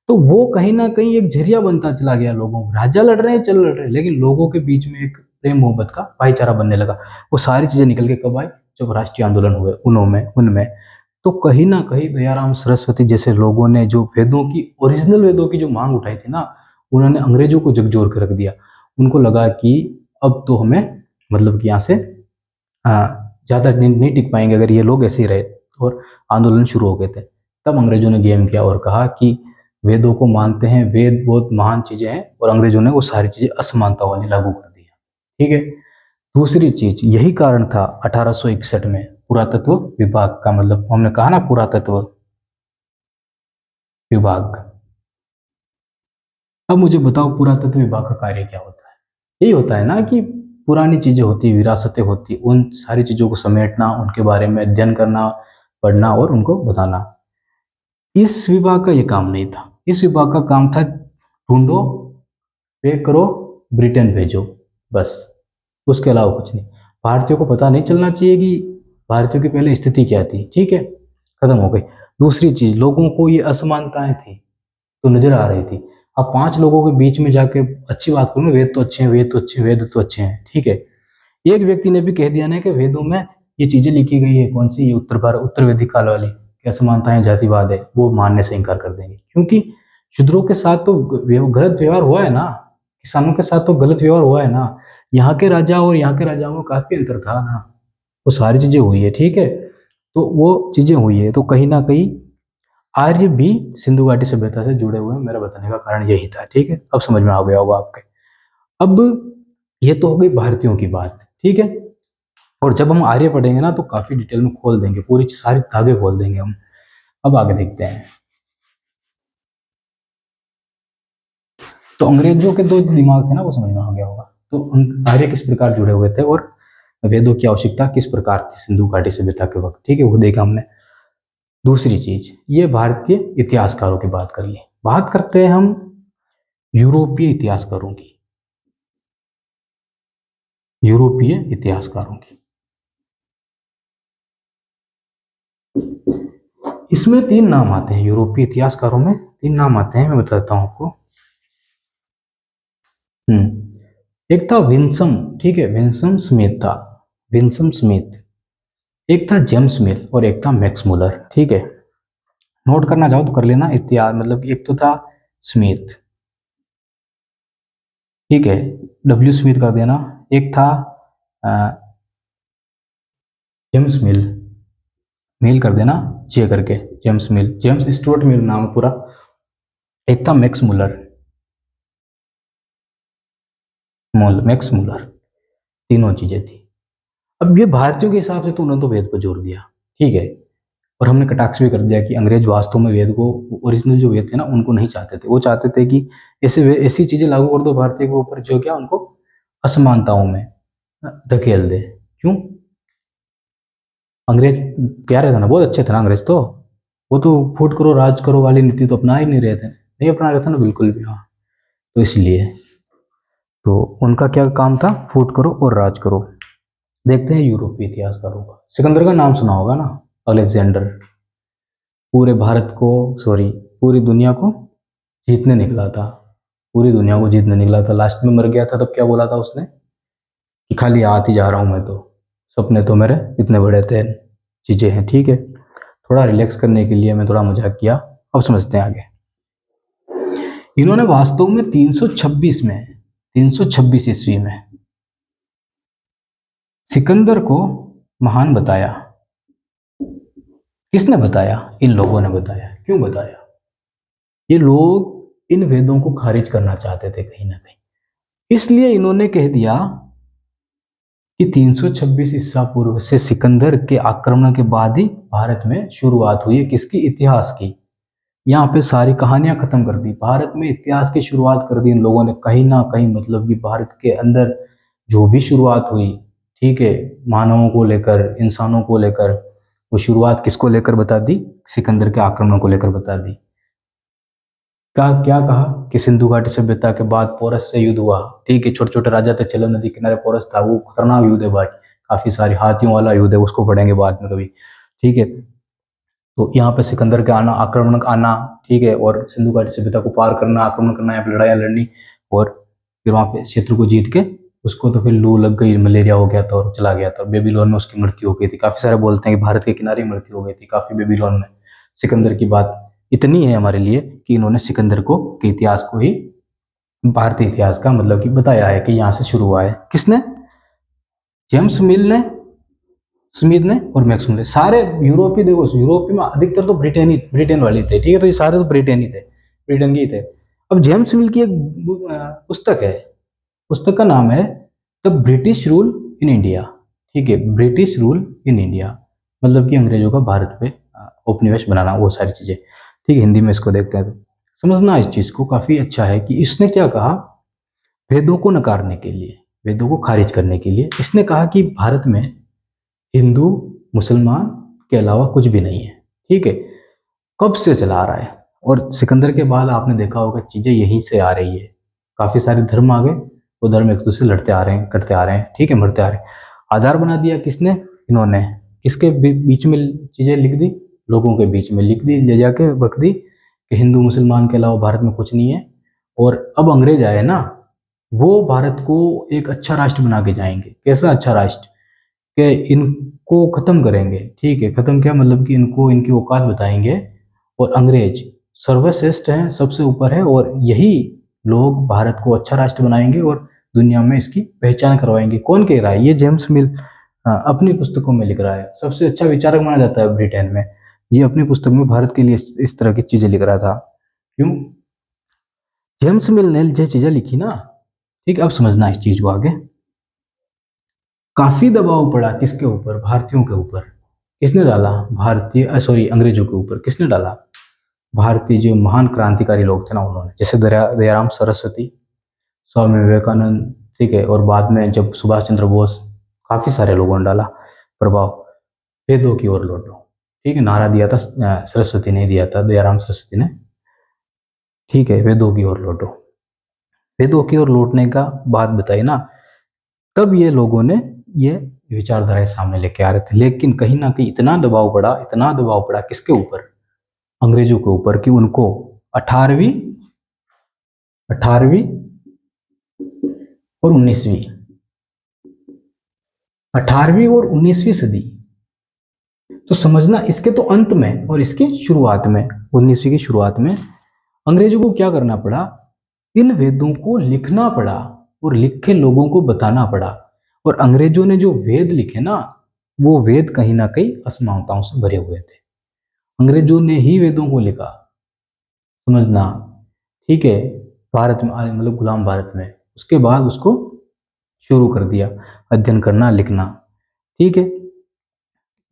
तो वो कहीं ना कहीं एक जरिया बनता चला गया लोगों को। राजा लड़ रहे हैं, चल लड़ रहे हैं, लेकिन लोगों के बीच में एक प्रेम मोहब्बत का भाईचारा बनने लगा। वो सारी चीजें निकल के कब आई? जब राष्ट्रीय आंदोलन हुए उनमें उनमें तो कहीं ना कहीं दयाराम सरस्वती जैसे लोगों ने जो वेदों की, ओरिजिनल वेदों की जो मांग उठाई थी ना, उन्होंने अंग्रेजों को झकझोर कर रख दिया। उनको लगा कि अब तो हमें मतलब कि यहाँ से ज्यादा नहीं टिक पाएंगे अगर ये लोग ऐसे ही रहे। और आंदोलन शुरू हो गए थे। तब अंग्रेजों ने गेम किया और कहा कि वेदों को मानते हैं, वेद बहुत महान चीजें हैं, और अंग्रेजों ने वो सारी चीजें असमानता वाली लागू कर दी, ठीक है। दूसरी चीज, यही कारण था 1861 में पुरातत्व विभाग का, मतलब हमने कहा ना पुरातत्व विभाग। अब मुझे बताओ पुरातत्व विभाग का कार्य क्या होता है? यही होता है ना कि पुरानी चीज़ें होती, विरासतें होती, उन सारी चीज़ों को समेटना, उनके बारे में अध्ययन करना, पढ़ना और उनको बताना। इस विभाग का ये काम नहीं था। इस विभाग का काम था ढूंढो, पे करो, ब्रिटेन भेजो, बस। उसके अलावा कुछ नहीं। भारतीयों को पता नहीं चलना चाहिए कि भारतीयों की पहले स्थिति क्या थी, ठीक है, खत्म हो गई। दूसरी चीज, लोगों को ये असमानताएं थी तो नजर आ रही थी। अब 5 लोगों के बीच में जाके अच्छी बात करूँ, वेद तो अच्छे हैं, वेद तो अच्छे हैं, वेद तो अच्छे हैं, ठीक है। एक व्यक्ति ने भी कह दिया ना कि वेदों में ये चीजें लिखी गई है, कौन सी, ये उत्तर भारत उत्तर वैदिक काल वाली, कि असमानताएं जातिवाद है, वो मानने से इनकार कर देंगे, क्योंकि शूद्रों के साथ तो गलत व्यवहार हुआ है ना, किसानों के साथ तो गलत व्यवहार हुआ है ना। यहाँ के राजा और यहाँ के राजाओं में काफी अंतर था ना, वो सारी चीजें हुई है, ठीक है। तो वो चीजें हुई है, तो कहीं ना कहीं आर्य भी सिंधु घाटी सभ्यता से जुड़े हुए हैं, मेरा बताने का कारण यही था, ठीक है। अब समझ में आ गया होगा आपके। अब ये तो हो गई भारतीयों की बात, ठीक है। और जब हम आर्य पढ़ेंगे ना तो काफी डिटेल में खोल देंगे, पूरी सारी धागे खोल देंगे हम। अब आगे देखते हैं। तो अंग्रेजों के दो दिमाग थे ना, वो समझ में आ गया होगा। तो आर्य किस प्रकार जुड़े हुए थे और वेदों की आवश्यकता किस प्रकार थी सिंधु घाटी सभ्यता के वक्त, ठीक है, वो देखा हमने। दूसरी चीज, ये भारतीय इतिहासकारों की बात कर ली। बात करते हैं हम यूरोपीय इतिहासकारों की। यूरोपीय इतिहासकारों की, इसमें 3 नाम आते हैं। यूरोपीय इतिहासकारों में 3 नाम आते हैं, मैं बताता हूं आपको। एक था विंसम, ठीक है, विंसम स्मिथ था, विंसम स्मिथ। एक था जेम्स मिल और एक था मैक्स मुलर, ठीक है। नोट करना चाहो तो कर लेना। इतिहास मतलब एक तो था स्मिथ, ठीक है, डब्ल्यू स्मिथ कर देना। एक था जेम्स मिल, मिल कर देना जे करके, जेम्स मिल, जेम्स स्टुअर्ट मिल नाम है पूरा। एक था मैक्स मुलर, मैक्स मुलर। तीनों चीजें थी। अब ये भारतीयों के हिसाब से तो उन्होंने तो वेद को जोड़ दिया, ठीक है। और हमने कटाक्ष भी कर दिया कि अंग्रेज वास्तव में वेद को, ओरिजिनल जो वेद थे ना, उनको नहीं चाहते थे। वो चाहते थे कि ऐसी चीजें लागू कर दो भारतीय के ऊपर जो क्या उनको असमानताओं में धकेल दे। क्यों? अंग्रेज प्यारे थे ना, बहुत अच्छे थे ना अंग्रेज तो। वो तो फूट करो राज करो वाली नीति तो अपना ही नहीं रहे थे, नहीं अपना रहे थे ना बिल्कुल भी, हाँ। तो इसलिए तो उनका क्या काम था, फूट करो और राज करो। देखते हैं यूरोपीय इतिहासकारों का। सिकंदर का नाम सुना होगा ना, अलेक्जेंडर। पूरे भारत को, सॉरी, पूरी दुनिया को जीतने निकला था। पूरी दुनिया को जीतने निकला था, लास्ट में मर गया था। तब क्या बोला था उसने कि खाली हाथ ही जा रहा हूं मैं तो, सपने तो मेरे इतने बड़े थे, चीजें हैं, ठीक है। थोड़ा रिलैक्स करने के लिए मैं थोड़ा मजाक किया। अब समझते हैं आगे। इन्होंने वास्तव में 326 में, 326 ईस्वी में सिकंदर को महान बताया। किसने बताया? इन लोगों ने बताया। क्यों बताया? ये लोग इन वेदों को खारिज करना चाहते थे कहीं ना कहीं, इसलिए इन्होंने कह दिया कि 326 ईसा पूर्व से सिकंदर के आक्रमण के बाद ही भारत में शुरुआत हुई है किसकी? इतिहास की। यहाँ पे सारी कहानियां खत्म कर दी, भारत में इतिहास की शुरुआत कर दी इन लोगों ने कहीं ना कहीं। मतलब कि भारत के अंदर जो भी शुरुआत हुई, ठीक है, मानवों को लेकर, इंसानों को लेकर, वो शुरुआत किसको लेकर बता दी? सिकंदर के आक्रमण को लेकर बता दी। क्या कहा कि सिंधु घाटी सभ्यता के बाद पोरस से युद्ध हुआ, ठीक है। छोटे छोटे राजा थे, चलो नदी किनारे पोरस था, वो खतरनाक युद्ध है भाई, काफी सारी हाथियों वाला युद्ध है, उसको पढ़ेंगे बाद में कभी, ठीक है। तो यहाँ पे सिकंदर के आना, आक्रमण आना, ठीक है, और सिंधु घाटी सभ्यता को पार करना, आक्रमण करना, यहाँ पे लड़ाइयाँ लड़नी, और फिर वहाँ पे क्षेत्र को जीत के उसको तो फिर लू लग गई, मलेरिया हो गया था और चला गया था। बेबीलोन में उसकी मृत्यु हो गई थी। काफी सारे बोलते हैं कि भारत के किनारे मृत्यु हो गई थी काफी, बेबीलोन में। सिकंदर की बात इतनी है हमारे लिए कि इन्होंने सिकंदर को के इतिहास को ही भारतीय इतिहास का मतलब कि बताया है कि यहाँ से शुरू हुआ है। किसने? जेम्स मिल ने, स्मिथ ने और मैक्स मुलर। सारे यूरोपीय, देखो यूरोपीय में अधिकतर तो ब्रिटेन वाले थे, ठीक है। तो ये सारे तो ब्रिटेन ही थे, ब्रिटेन के ही थे। अब जेम्स मिल की एक पुस्तक है, पुस्तक का नाम है the British rule in India, ठीक है, ब्रिटिश रूल इन इंडिया, मतलब कि अंग्रेजों का भारत पे उपनिवेश बनाना, वो सारी चीजें, ठीक है। हिंदी में इसको देखते हैं तो समझना इस चीज को काफी अच्छा है कि इसने क्या कहा, वेदों को नकारने के लिए, वेदों को खारिज करने के लिए। इसने कहा कि भारत में हिंदू मुसलमान के अलावा कुछ भी नहीं है। ठीक है, कब से चला आ रहा है, और सिकंदर के बाद आपने देखा होगा चीजें यहीं से आ रही है। काफी सारे धर्म आ गए, वो धर्म एक दूसरे से लड़ते आ रहे हैं, करते आ रहे हैं, ठीक है, मरते आ रहे हैं। आधार बना दिया किसने? इन्होंने। किसके बीच में चीजें लिख दी? लोगों के बीच में लिख दी, ले जाके रख दी कि हिंदू मुसलमान के अलावा भारत में कुछ नहीं है। और अब अंग्रेज आए ना, वो भारत को एक अच्छा राष्ट्र बना के जाएंगे। कैसा अच्छा राष्ट्र? कि इनको खत्म करेंगे। ठीक है, खत्म क्या मतलब कि इनको इनकी औकात बताएंगे, और अंग्रेज सर्वश्रेष्ठ हैं, सबसे ऊपर है, और यही लोग भारत को अच्छा राष्ट्र बनाएंगे और दुनिया में इसकी पहचान करवाएंगे। कौन कह रहा है? ये जेम्स मिल अपनी पुस्तकों में लिख रहा है। सबसे अच्छा विचारक माना जाता है ब्रिटेन में। ये अपनी पुस्तक में भारत के लिए इस तरह की चीजें लिख रहा था। क्यों? जेम्स मिल ने जो चीजें लिखी ना, ठीक है, अब समझना इस चीज को आगे। काफी दबाव पड़ा किसके ऊपर? भारतीयों के ऊपर। किसने डाला? भारतीय सॉरी अंग्रेजों के ऊपर। किसने डाला? भारतीय जो महान क्रांतिकारी लोग थे ना, उन्होंने, जैसे दयाराम सरस्वती, स्वामी विवेकानंद, ठीक है, और बाद में जब सुभाष चंद्र बोस, काफी सारे लोगों ने डाला प्रभाव। वेदों की ओर लौटो, ठीक है, नारा दिया था सरस्वती ने दिया था, दयाराम सरस्वती ने, ठीक है, वेदों की ओर लौटो। वेदों की ओर लौटने का बात बताई ना, तब ये लोगों ने ये विचारधाराएं सामने लेके आ रहे थे। लेकिन कहीं ना कहीं इतना दबाव पड़ा, इतना दबाव पड़ा किसके ऊपर? अंग्रेजों के ऊपर, कि उनको 18वीं 18वीं और 19वीं 18वीं और 19वीं सदी, तो समझना इसके तो अंत में और इसकी शुरुआत में, 19वीं की शुरुआत में अंग्रेजों को क्या करना पड़ा? इन वेदों को लिखना पड़ा, और लिख के लोगों को बताना पड़ा। और अंग्रेजों ने जो वेद लिखे ना, वो वेद कहीं ना कहीं असमानताओं से भरे हुए थे। अंग्रेजों ने ही वेदों को लिखा, समझना, ठीक है, भारत में मतलब गुलाम भारत में। उसके बाद उसको शुरू कर दिया अध्ययन करना, लिखना, ठीक है।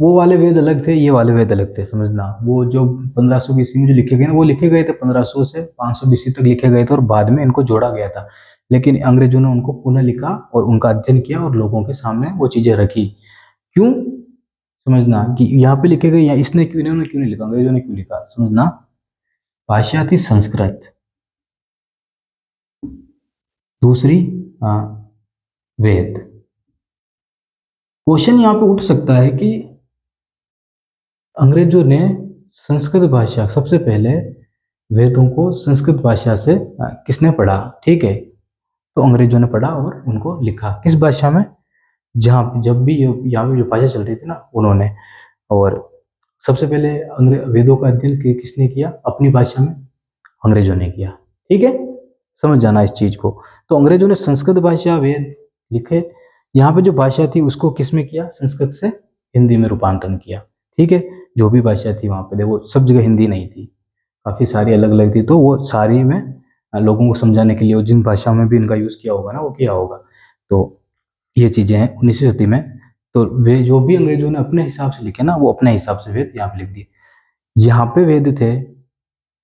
वो वाले वेद अलग थे, ये वाले वेद अलग थे, समझना। वो जो 1500 बीसी में जो लिखे गए ना, वो लिखे गए थे 1500 से 500 बीसी तक लिखे गए थे, और बाद में इनको जोड़ा गया था। लेकिन अंग्रेजों ने उनको पुनः लिखा और उनका अध्ययन किया और लोगों के सामने वो चीजें रखी। क्यों? समझना कि यहाँ पे लिखे गए, या इसने क्यों, इन्होंने क्यों नहीं लिखा, अंग्रेजों ने क्यों लिखा, समझना। भाषा थी संस्कृत, दूसरी वेद। क्वेश्चन यहाँ पे उठ सकता है कि अंग्रेजों ने संस्कृत भाषा, सबसे पहले वेदों को संस्कृत भाषा से किसने पढ़ा? ठीक है, तो अंग्रेजों ने पढ़ा और उनको लिखा। किस भाषा में? जहाँ पे जब भी यहाँ पे जो भाषा चल रही थी ना, उन्होंने। और सबसे पहले वेदों का अध्ययन किसने किया? अपनी भाषा में अंग्रेजों ने किया। ठीक है, समझ जाना इस चीज को। तो अंग्रेजों ने संस्कृत भाषा वेद लिखे। यहाँ पे जो भाषा थी उसको किसमें किया? संस्कृत से हिंदी में रूपांतरण किया। ठीक है, जो भी भाषा थी वहां पे, देखो सब जगह हिंदी नहीं थी, काफी सारी अलग अलग थी, तो वो सारी में लोगों को समझाने के लिए जिन भाषाओं में भी इनका यूज किया होगा ना, वो किया होगा। तो ये चीजें हैं 19वीं सदी में। तो वे जो भी अंग्रेजों ने अपने हिसाब से लिखे ना, वो अपने हिसाब से वेद यहाँ पे लिख दिए। यहाँ पे वेद थे,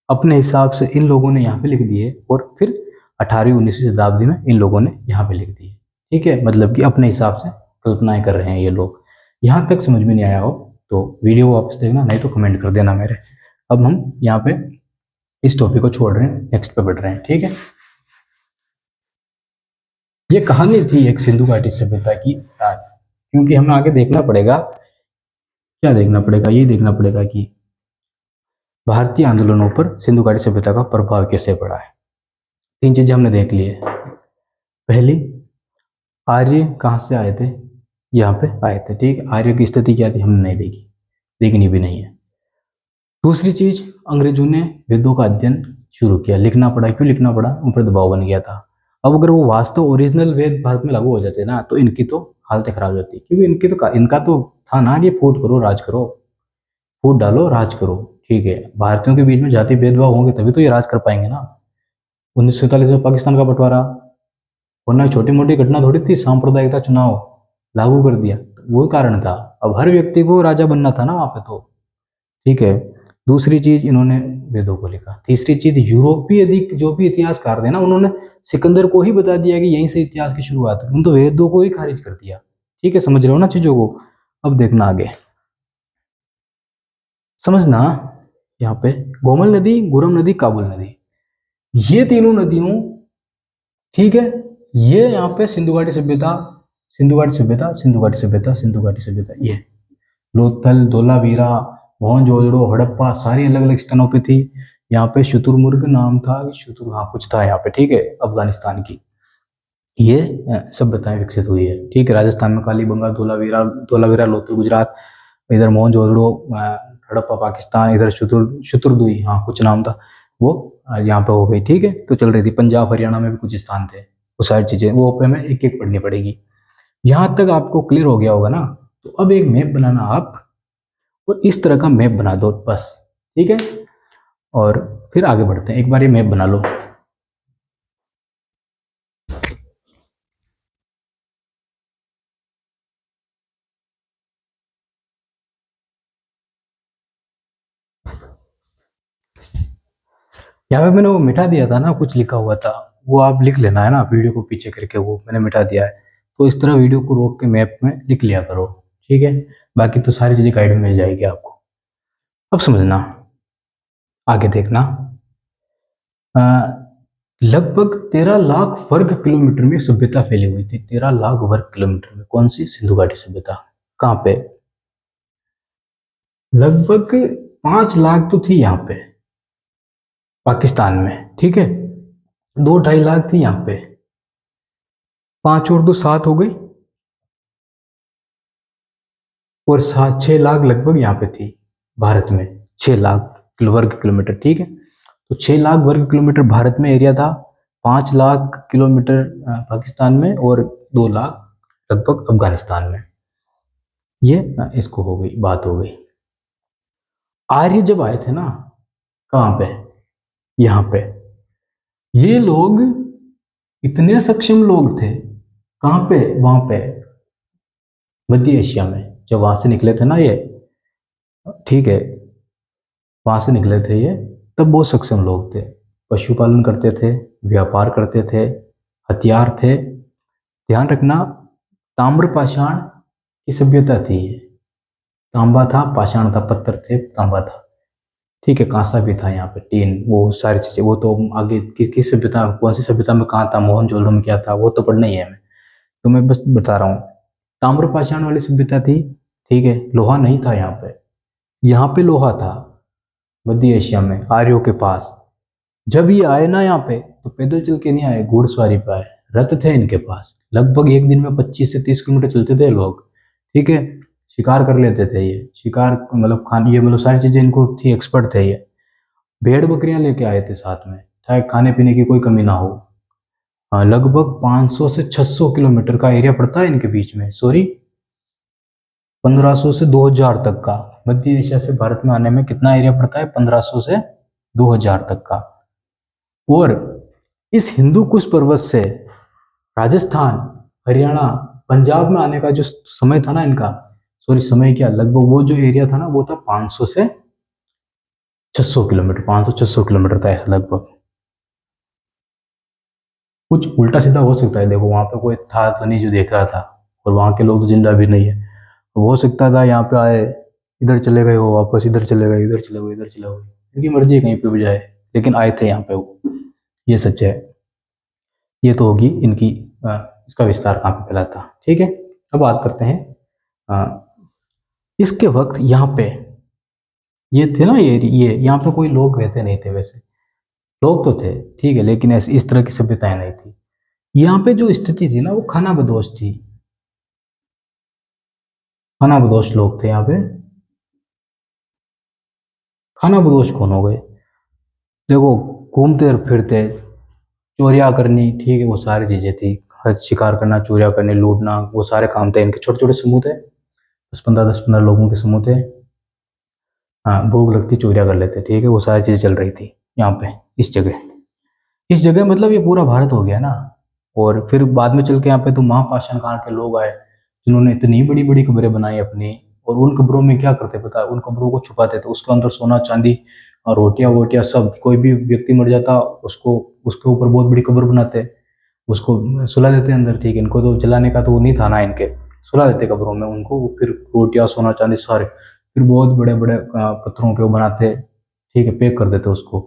अपने हिसाब से इन लोगों ने यहाँ पे लिख दिए, और फिर 18वीं 19वीं शताब्दी में इन लोगों ने यहाँ पे लिख दिए। ठीक है, मतलब कि अपने हिसाब से कल्पनाएं कर रहे हैं ये लोग। यहाँ तक समझ में नहीं आया हो तो वीडियो वापस देखना, नहीं तो कमेंट कर देना मेरे। अब हम यहाँ पे इस टॉपिक को छोड़ रहे हैं, नेक्स्ट पे बढ़ रहे हैं। ठीक है, ये कहानी थी एक सिंधु घाटी सभ्यता की, क्योंकि हमें आगे देखना पड़ेगा। क्या देखना पड़ेगा? ये देखना पड़ेगा कि भारतीय आंदोलनों पर सिंधु घाटी सभ्यता का प्रभाव कैसे पड़ा है। तीन चीजें हमने देख ली है। पहली, आर्य कहाँ से आए थे? यहाँ पे आए थे। ठीक है, आर्य की स्थिति क्या थी हमने नहीं देखी, देखनी भी नहीं है। दूसरी चीज, अंग्रेजों ने वेदों का अध्ययन शुरू किया, लिखना पड़ा। क्यों लिखना पड़ा? उन पर दबाव बन गया था। अब अगर वो वास्तव ओरिजिनल वेद भारत में लागू हो जाते ना, तो इनकी तो हालत खराब हो जाती, क्योंकि इनका तो था ना कि फूट करो राज करो, फूट डालो राज करो। ठीक है, भारतीयों के बीच में जाति भेदभाव होंगे तभी तो ये राज कर पाएंगे ना। 1947 में पाकिस्तान का बंटवारा, वरना छोटी मोटी घटना थोड़ी थी, सांप्रदायिकता चुनाव लागू कर दिया, तो वो कारण था। अब हर व्यक्ति को राजा बनना था ना वहां पे तो। ठीक है, दूसरी चीज इन्होंने वेदों को लिखा। तीसरी चीज यूरोपीय जो भी इतिहासकार थे ना, उन्होंने सिकंदर को ही बता दिया कि यहीं से इतिहास की शुरुआत है, उन्होंने तो वेदों को ही खारिज कर दिया। ठीक है, समझ रहे हो ना चीजों को। अब देखना आगे, समझना। यहाँ पे गोमल नदी, गुरम नदी, काबुल नदी, ये तीनों नदियों, ठीक है, ये यहाँ पे सिंधु घाटी सभ्यता, सिंधु घाटी सभ्यता, सिंधु घाटी सभ्यता, सिंधु घाटी सभ्यता, ये लोथल, धोलावीरा, मोहनजोदड़ो, हड़प्पा, सारी अलग अलग स्थानों पे थी। यहाँ पे शुतुरमुर्ग नाम था, शुतुर, हाँ कुछ था यहाँ पे, ठीक है, अफगानिस्तान की ये सभ्यताएं विकसित हुई है। ठीक है, राजस्थान में कालीबंगा, धोलावीरा, धोलावीरा लोथल गुजरात, इधर मोहनजोदड़ो हड़प्पा पाकिस्तान, इधर शुतुरदुई, हाँ कुछ नाम था वो, यहाँ पे हो गई। ठीक है, तो चल रही थी। पंजाब हरियाणा में भी कुछ स्थान थे, वो सारी चीजें वो पे हमें एक एक पढ़नी पड़ेगी। यहाँ तक आपको क्लियर हो गया होगा ना। तो अब एक मैप बनाना आप, और इस तरह का मैप बना दो बस, ठीक है, और फिर आगे बढ़ते हैं। एक बार ये मैप बना लो। यहाँ पे मैंने वो मिटा दिया था ना, कुछ लिखा हुआ था, वो आप लिख लेना है ना, वीडियो को पीछे करके, वो मैंने मिटा दिया है। तो इस तरह वीडियो को रोक के मैप में लिख लिया करो, ठीक है। बाकी तो सारी चीजें गाइड में मिल जाएगी आपको। अब समझना, आगे देखना। अ, लगभग 13 लाख वर्ग किलोमीटर में सभ्यता फैली हुई थी। 13 लाख वर्ग किलोमीटर में कौन सी? सिंधु घाटी सभ्यता। कहाँ पे? लगभग 5 लाख तो थी यहाँ पे पाकिस्तान में, ठीक है, 2-2.5 लाख थी यहाँ पे, 5 और 2 7 हो गई, और 7-6 लाख लगभग यहाँ पे थी भारत में। 6 लाख वर्ग किलोमीटर, ठीक है। तो 6 लाख वर्ग किलोमीटर भारत में एरिया था, 5 लाख किलोमीटर पाकिस्तान में, और 2 लाख लगभग अफगानिस्तान में। ये इसको हो गई, बात हो गई। आर्य जब आए थे ना, कहाँ पे? यहाँ पे। ये लोग इतने सक्षम लोग थे, कहाँ पे? वहां पे मध्य एशिया में, जब वहां से निकले थे ना ये, ठीक है, वहां से निकले थे ये, तब बहुत सक्षम लोग थे। पशुपालन करते थे, व्यापार करते थे, हथियार थे। ध्यान रखना, ताम्रपाषाण की सभ्यता थी ये। तांबा था, पाषाण था, पत्थर थे, तांबा था, ठीक है, कांसा भी था यहाँ पे, टीन, वो सारी चीजें, वो तो आगे किस सभ्यता, कौन सी सभ्यता में कहाँ था, मोहनजोदड़ो में क्या था, वो तो पढ़ना ही है हमें। तो मैं बस बता रहा हूँ, ताम्रपाषाण वाली सभ्यता थी, ठीक है। लोहा नहीं था यहाँ पे, यहाँ पे लोहा था मध्य एशिया में, आर्यों के पास। जब ये आए ना यहाँ पे, तो पैदल चल के नहीं आए, घुड़सवारी पे आए। रथ थे इनके पास, लगभग एक दिन में 25 से 30 किलोमीटर चलते थे लोग, ठीक है। शिकार कर लेते थे ये, शिकार मतलब खाने, ये मतलब सारी चीजें इनको थी, एक्सपर्ट थे ये। भेड़ बकरियां लेके आए थे साथ में, ताकि खाने पीने की कोई कमी ना हो। हाँ, लगभग 500 से 600 किलोमीटर का एरिया पड़ता है इनके बीच में, सॉरी, 1500 से 2000 तक का। मध्य एशिया से भारत में आने में कितना एरिया पड़ता है? 1500 से 2000 तक का। और इस हिंदू कुश पर्वत से राजस्थान, हरियाणा, पंजाब में आने का जो समय था ना इनका, सॉरी समय क्या, लगभग वो जो एरिया था ना, वो था 500 से 600 किलोमीटर, 500-600 किलोमीटर था ऐसा लगभग। कुछ उल्टा सीधा हो सकता है, देखो वहां पे कोई था तो नहीं जो देख रहा था, और वहां के लोग तो जिंदा भी नहीं है। हो सकता था यहाँ पे आए, इधर चले गए हो वापस, इधर चले गए, इधर चले गए, इधर चले गए, इनकी मर्जी है कहीं पे भी जाए, लेकिन आए थे यहाँ पे वो, ये सच है। ये तो होगी इनकी इसका विस्तार कहाँ पे फैला था, ठीक है। अब बात करते हैं इसके वक्त यहाँ पे, ये थे ना, ये यहाँ पे कोई लोग रहते नहीं थे वैसे, लोग तो थे, ठीक है, लेकिन ऐसे इस तरह की सभ्यताएं नहीं थी। यहाँ पे जो स्थिति थी ना, वो खाना बदोश थी, खाना बदोश लोग थे यहाँ पे। खाना बदोश कौन हो गए? देखो, घूमते फिरते, चोरियां करनी, ठीक है, वो सारी चीजें थी, हर शिकार करना, चोरियां करनी, लूटना, वो सारे काम थे इनके। छोटे छोटे समूह थे, 10-15 लोगों के समूह थे। हाँ, भूख लगती चोरियां कर लेते, ठीक है, वो सारी चीजें चल रही थी यहाँ पे, इस जगह। इस जगह मतलब ये पूरा भारत हो गया ना। और फिर बाद में चल के यहाँ पे तो महापाषाण काल के लोग आए, जिन्होंने इतनी बड़ी बड़ी कब्रें बनाई अपनी, और उन कब्रों में क्या करते पता है, उन कब्रों को छुपाते थे, उसके अंदर सोना चांदी और रोटियां वोटियां सब, कोई भी व्यक्ति मर जाता उसको उसके ऊपर बहुत बड़ी कब्र बनाते, उसको सुला देते अंदर। ठीक है, इनको तो जलाने का तो वो नहीं था ना, इनके सुला देते कब्रों में उनको, फिर रोटियां सोना चांदी सारे, फिर बहुत बड़े बड़े पत्थरों के वो बनाते। ठीक है, पैक कर देते उसको,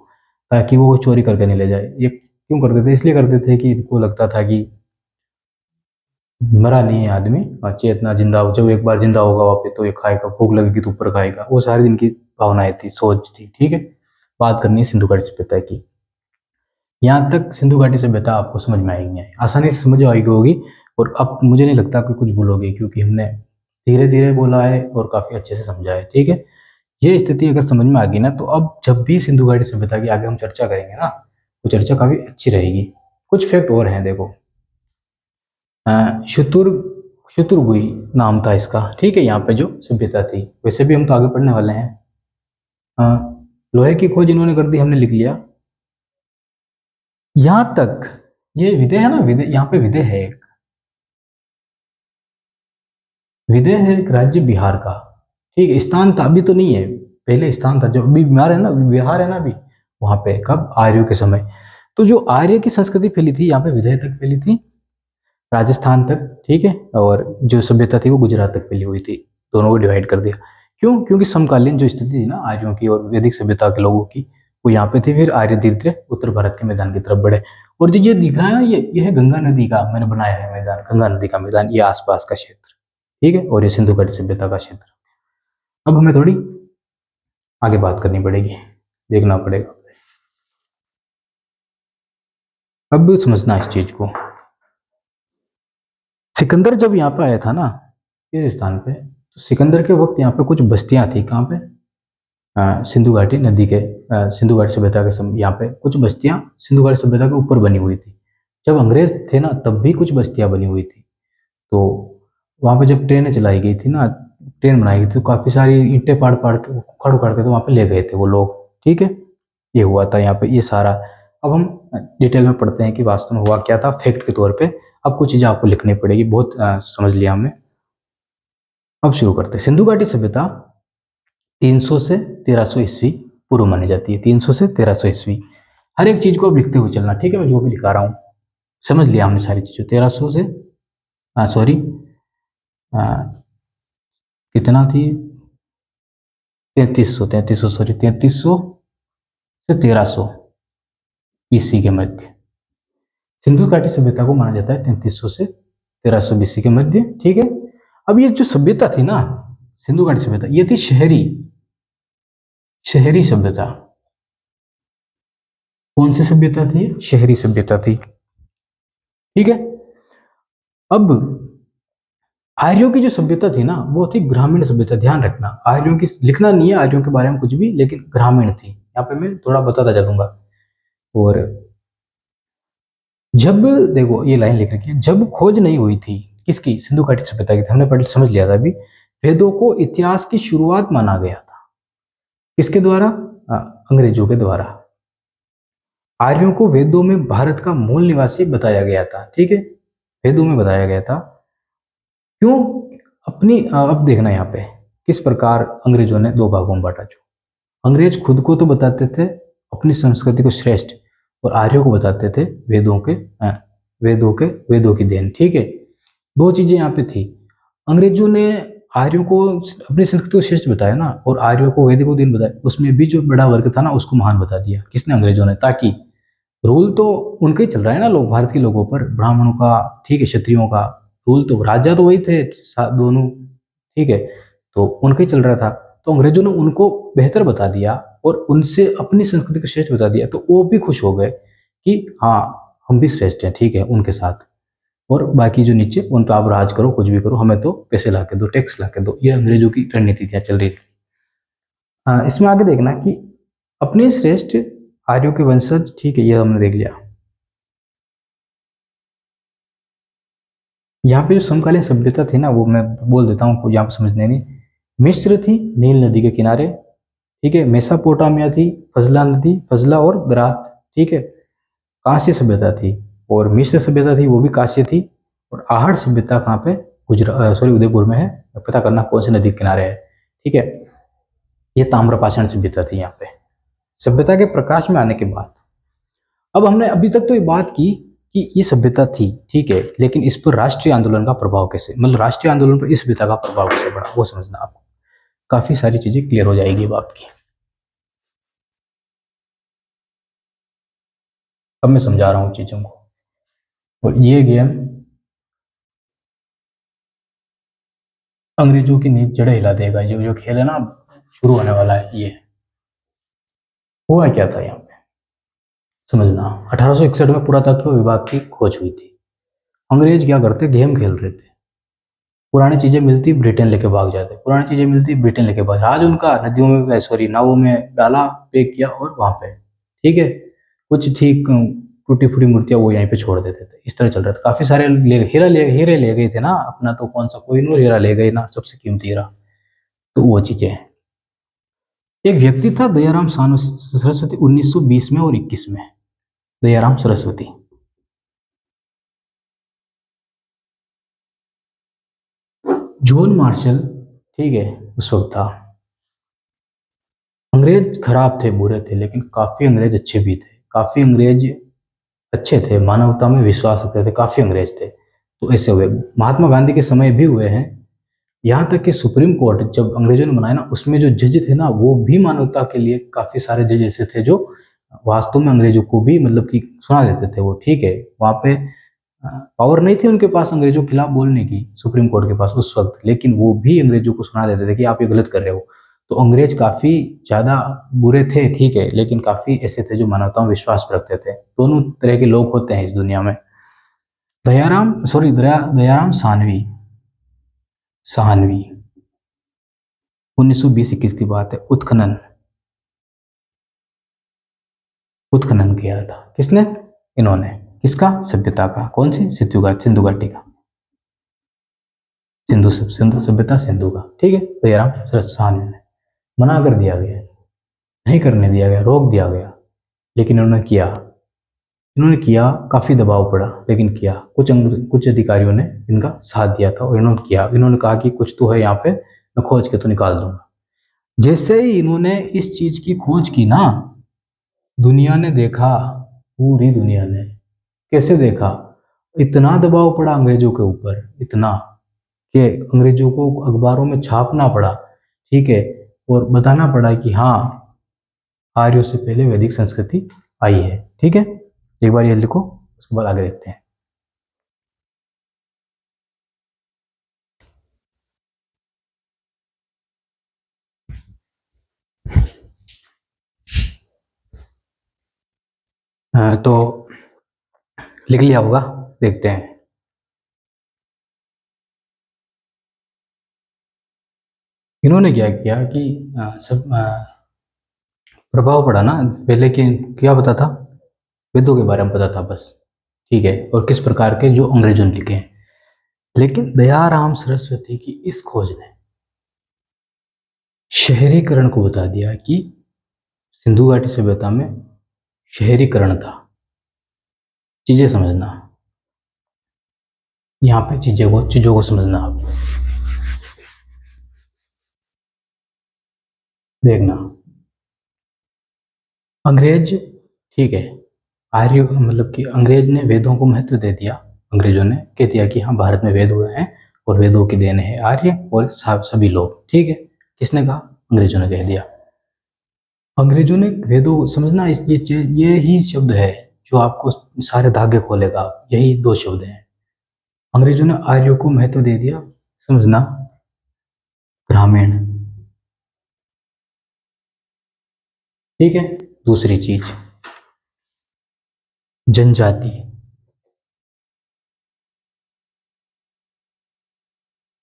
ताकि वो चोरी करके नहीं ले जाए। ये क्यों करते थे? इसलिए करते थे कि इनको लगता था कि मरा नहीं है आदमी, चेतना जिंदा हो, जब एक बार जिंदा होगा वापस तो ये खाएगा, भूख लगेगी तो ऊपर खाएगा, वो सारे दिन की भावनाएं थी, सोच थी। ठीक है, बात करनी है सिंधु घाटी सभ्यता की। यहाँ तक सिंधु घाटी सभ्यता आपको समझ में आएगी, आसानी से समझ आएगी होगी। और अब मुझे नहीं लगता कि कुछ भूलोगे, क्योंकि हमने धीरे धीरे बोला है और काफी अच्छे से समझा है। ठीक है, ये स्थिति अगर समझ में आ गई ना, तो अब जब भी सिंधु घाटी सभ्यता की आगे हम चर्चा करेंगे ना, तो चर्चा काफी अच्छी रहेगी। कुछ फैक्ट और हैं, देखो। शुतुर शुतुरमुर्ग नाम था इसका। ठीक है, यहाँ पे जो सभ्यता थी, वैसे भी हम तो आगे पढ़ने वाले हैं। अ, लोहे की खोज इन्होंने कर दी, हमने लिख लिया। यहाँ तक ये विदय है ना, विदय, यहाँ पे विदय है एक, विदय है एक राज्य बिहार का। ठीक है, स्थान था, अभी तो नहीं है, पहले स्थान था, जो अभी बिहार है ना, बिहार है ना अभी, वहां पे कब आर्यों के समय। तो जो आर्य की संस्कृति फैली थी, यहाँ पे विदय तक फैली थी, राजस्थान तक। ठीक है, और जो सभ्यता थी वो गुजरात तक फैली हुई थी, दोनों को डिवाइड कर दिया। क्यों? क्योंकि समकालीन जो स्थिति थी ना आर्यों की और वैदिक सभ्यता के लोगों की, वो यहाँ पे थी। फिर आर्य धीरे धीरे उत्तर भारत के मैदान की तरफ बढ़े। और जो ये दिख रहा है ना, ये है गंगा नदी का मैंने बनाया है मैदान, गंगा नदी का मैदान, ये आसपास का क्षेत्र। ठीक है, और ये सिंधु घाटी सभ्यता का क्षेत्र। अब हमें थोड़ी आगे बात करनी पड़ेगी, देखना पड़ेगा, अब समझना इस चीज को। सिकंदर जब यहाँ पे आया था ना, इस स्थान पे, तो सिकंदर के वक्त यहाँ पे कुछ बस्तियां थी। कहाँ पे? सिंधु घाटी नदी के, सिंधु घाटी सभ्यता के यहाँ पे कुछ बस्तियां सिंधु घाटी सभ्यता के ऊपर बनी हुई थी। जब अंग्रेज थे ना, तब भी कुछ बस्तियां बनी हुई थी। तो वहां पे जब ट्रेनें चलाई गई थी ना, ट्रेन बनाई गई थी, तो काफी सारी ईंटें पाड़ पाड़ के, उखाड़ उखाड़ के तो वहां पे ले गए थे वो लोग। ठीक है, ये हुआ था यहाँ पे, ये सारा। अब हम डिटेल में पढ़ते हैं कि वास्तव में हुआ क्या था फैक्ट के तौर पे। अब कुछ चीजें आपको लिखनी पड़ेगी, बहुत समझ लिया हमने। अब शुरू करते हैं। सिंधु घाटी सभ्यता 300 से 1300 ईस्वी पूर्व मानी जाती है। 300 से 1300 ईस्वी, हर एक चीज को अब लिखते हुए चलना। ठीक है, मैं जो भी लिखा रहा हूँ समझ लिया हमने सारी चीजें। 1300 से सॉरी, कितना थी, 3300 सॉरी, 3300 से 1300 बीसी के मध्य सिंधु घाटी सभ्यता को माना जाता है। 3300 से 1300 बीसी के मध्य। ठीक है, अब ये जो सभ्यता थी ना, सिंधु घाटी सभ्यता, ये थी शहरी शहरी सभ्यता। कौन सी सभ्यता थी? शहरी सभ्यता थी। ठीक है, अब आर्यों की जो सभ्यता थी ना, वो थी ग्रामीण सभ्यता। ध्यान रखना, आर्यों की लिखना नहीं है आर्यों के बारे में कुछ भी, लेकिन ग्रामीण थी। यहाँ पे मैं थोड़ा बताता चलूंगा। और जब, देखो ये लाइन लिख रखी है, जब खोज नहीं हुई थी किसकी? सिंधु घाटी सभ्यता की, हमने पहले समझ लिया था अभी। वेदों को इतिहास की शुरुआत माना गया था। किसके द्वारा? अंग्रेजों के द्वारा। आर्यों को वेदों में भारत का मूल निवासी बताया गया था। ठीक है, वेदों में बताया गया था। क्यों? अपनी अब देखना यहाँ पे किस प्रकार अंग्रेजों ने दो भागों में बांटा। जो अंग्रेज खुद को तो बताते थे अपनी संस्कृति को श्रेष्ठ, और आर्यों को बताते थे वेदों के वेदों की देन। ठीक है, दो चीजें यहाँ पे थी। अंग्रेजों ने आर्यों को अपनी संस्कृति को श्रेष्ठ बताया ना, और आर्यों को वेदों को देन बताया। उसमें भी जो बड़ा वर्ग था ना, उसको महान बता दिया। किसने? अंग्रेजों ने। ताकि रूल तो उनका ही चल रहा है ना, लोग भारत के लोगों पर, ब्राह्मणों का, ठीक है, क्षत्रियों का रूल, तो राजा तो वही थे दोनों। ठीक है, तो उनका ही चल रहा था। तो अंग्रेजों ने उनको बेहतर बता दिया और उनसे अपनी संस्कृति को श्रेष्ठ बता दिया, तो वो भी खुश हो गए कि हाँ, हम भी श्रेष्ठ हैं। ठीक है, उनके साथ। और बाकी जो नीचे, उन पर आप राज करो, कुछ भी करो, हमें तो पैसे ला के दो, टैक्स ला के दो। ये अंग्रेजों की रणनीति थी चल रही थी। इसमें आगे देखना कि अपने श्रेष्ठ आर्यों के वंशज। ठीक है, ये हमने देख लिया। यहाँ पे जो समकालीन सभ्यता थी ना, वो मैं बोल देता हूँ, यहाँ पे समझने नहीं। मिस्र थी, नील नदी के किनारे। ठीक है, मेसापोटामिया थी, फजला नदी, फजला और गरात। ठीक है, कांस्य सभ्यता थी। और मिस्र सभ्यता थी, वो भी कांस्य थी। और आहड़ सभ्यता कहाँ पे? गुजरात, सॉरी, उदयपुर में है, पता करना कौन सी नदी के किनारे है। ठीक है, ये ताम्रपाषाण सभ्यता थी यहाँ पे। सभ्यता के प्रकाश में आने के बाद, अब हमने अभी तक तो ये बात की कि ये सभ्यता थी, ठीक है, लेकिन इस पर राष्ट्रीय आंदोलन का प्रभाव कैसे, मतलब राष्ट्रीय आंदोलन पर इस सभ्यता का प्रभाव कैसे पड़ा, वो समझना आपको। काफी सारी चीजें क्लियर हो जाएगी अब आपकी। अब मैं समझा रहा हूँ चीजों को। और ये गेम अंग्रेजों की नींव जड़ें हिला देगा। जो जो खेल है ना शुरू होने वाला है, ये हुआ क्या था यहाँ पे समझना। 1861 में पुरातत्व विभाग की खोज हुई थी। अंग्रेज क्या करते, गेम खेल रहे थे। पुरानी चीजें मिलती ब्रिटेन लेके भाग जाते, पुरानी चीजें मिलती ब्रिटेन लेके भाग, आज उनका नदियों में, सॉरी नावों में डाला, पैक किया और वहां पे, ठीक है, कुछ थी टूटी फूटी मूर्तियां वो यहीं पे छोड़ देते थे। इस तरह चल रहा था। काफी सारे हीरे ले गए थे ना, अपना तो कौन सा कोहिनूर हीरा ले गए ना, सबसे कीमती हीरा। तो वो चीजें हैं। एक व्यक्ति था दयाराम सरस्वती, 1920 में और 21 में। दयाराम सरस्वती, जॉन मार्शल, ठीक है, उस वक्त था। अंग्रेज खराब थे, बुरे थे, लेकिन काफी अंग्रेज अच्छे भी थे। काफी अंग्रेज अच्छे थे, मानवता में विश्वास रखते थे, काफी अंग्रेज थे। तो ऐसे हुए, महात्मा गांधी के समय भी हुए हैं। यहाँ तक कि सुप्रीम कोर्ट जब अंग्रेजों ने बनाया ना, उसमें जो जज थे ना, वो भी मानवता के लिए काफी सारे जज ऐसे थे जो वास्तव में अंग्रेजों को भी मतलब कि सुना देते थे वो, ठीक है। वहां पे पावर नहीं थी उनके पास अंग्रेजों के खिलाफ बोलने की, सुप्रीम कोर्ट के पास उस वक्त, लेकिन वो भी अंग्रेजों को सुना देते थे कि आप ये गलत कर रहे हो। तो अंग्रेज काफी ज्यादा बुरे थे, ठीक है, लेकिन काफी ऐसे थे जो मानवता में विश्वास रखते थे। दोनों तरह के लोग होते हैं इस दुनिया में। दयाराम सानवी, सानवी 1920-21 की बात है। उत्खनन किया था किसने, इन्होंने। किसका, सभ्यता का। कौन सी, सिंधु घाटी का। सिंधु सभ्यता, सिंधु का, ठीक है। दयाराम सानवी ने मना कर दिया गया, नहीं करने दिया गया, रोक दिया गया, लेकिन इन्होंने किया। काफी दबाव पड़ा, लेकिन किया। कुछ अधिकारियों ने इनका साथ दिया था और इन्होंने किया। इन्होंने कहा कि कुछ तो है यहाँ पे, मैं खोज के तो निकाल दूंगा। जैसे ही इन्होंने इस चीज की खोज की ना, दुनिया ने देखा, पूरी दुनिया ने। कैसे देखा, इतना दबाव पड़ा अंग्रेजों के ऊपर, इतना कि अंग्रेजों को अखबारों में छापना पड़ा, ठीक है, और बताना पड़ा कि हाँ, आर्यों से पहले वैदिक संस्कृति आई है, ठीक है। एक बार ये लिखो, उसके बाद आगे देखते हैं। तो लिख लिया होगा, देखते हैं। इन्होंने क्या किया कि सब प्रभाव पड़ा ना, पहले के क्या पता था, वेदों के बारे में पता था बस, ठीक है, और किस प्रकार के जो अंग्रेजों ने लिखे हैं। लेकिन दयाराम सरस्वती की इस खोज ने शहरीकरण को बता दिया कि सिंधु घाटी सभ्यता में शहरीकरण था। चीजें समझना, यहाँ पे चीजों को समझना आप देखना। अंग्रेज, ठीक है, आर्य मतलब कि अंग्रेज ने वेदों को महत्व दे दिया। अंग्रेजों ने कह दिया कि हाँ, भारत में वेद हुए हैं और वेदों की देन है आर्य और सभी लोग, ठीक है। किसने कहा, अंग्रेजों ने कह दिया। अंग्रेजों ने वेदों, समझना, ये ही शब्द है जो आपको सारे धागे खोलेगा। यही दो शब्द हैं। अंग्रेजों ने आर्यों को महत्व दे दिया, समझना। ग्रामीण, ठीक है। दूसरी चीज, जनजाति,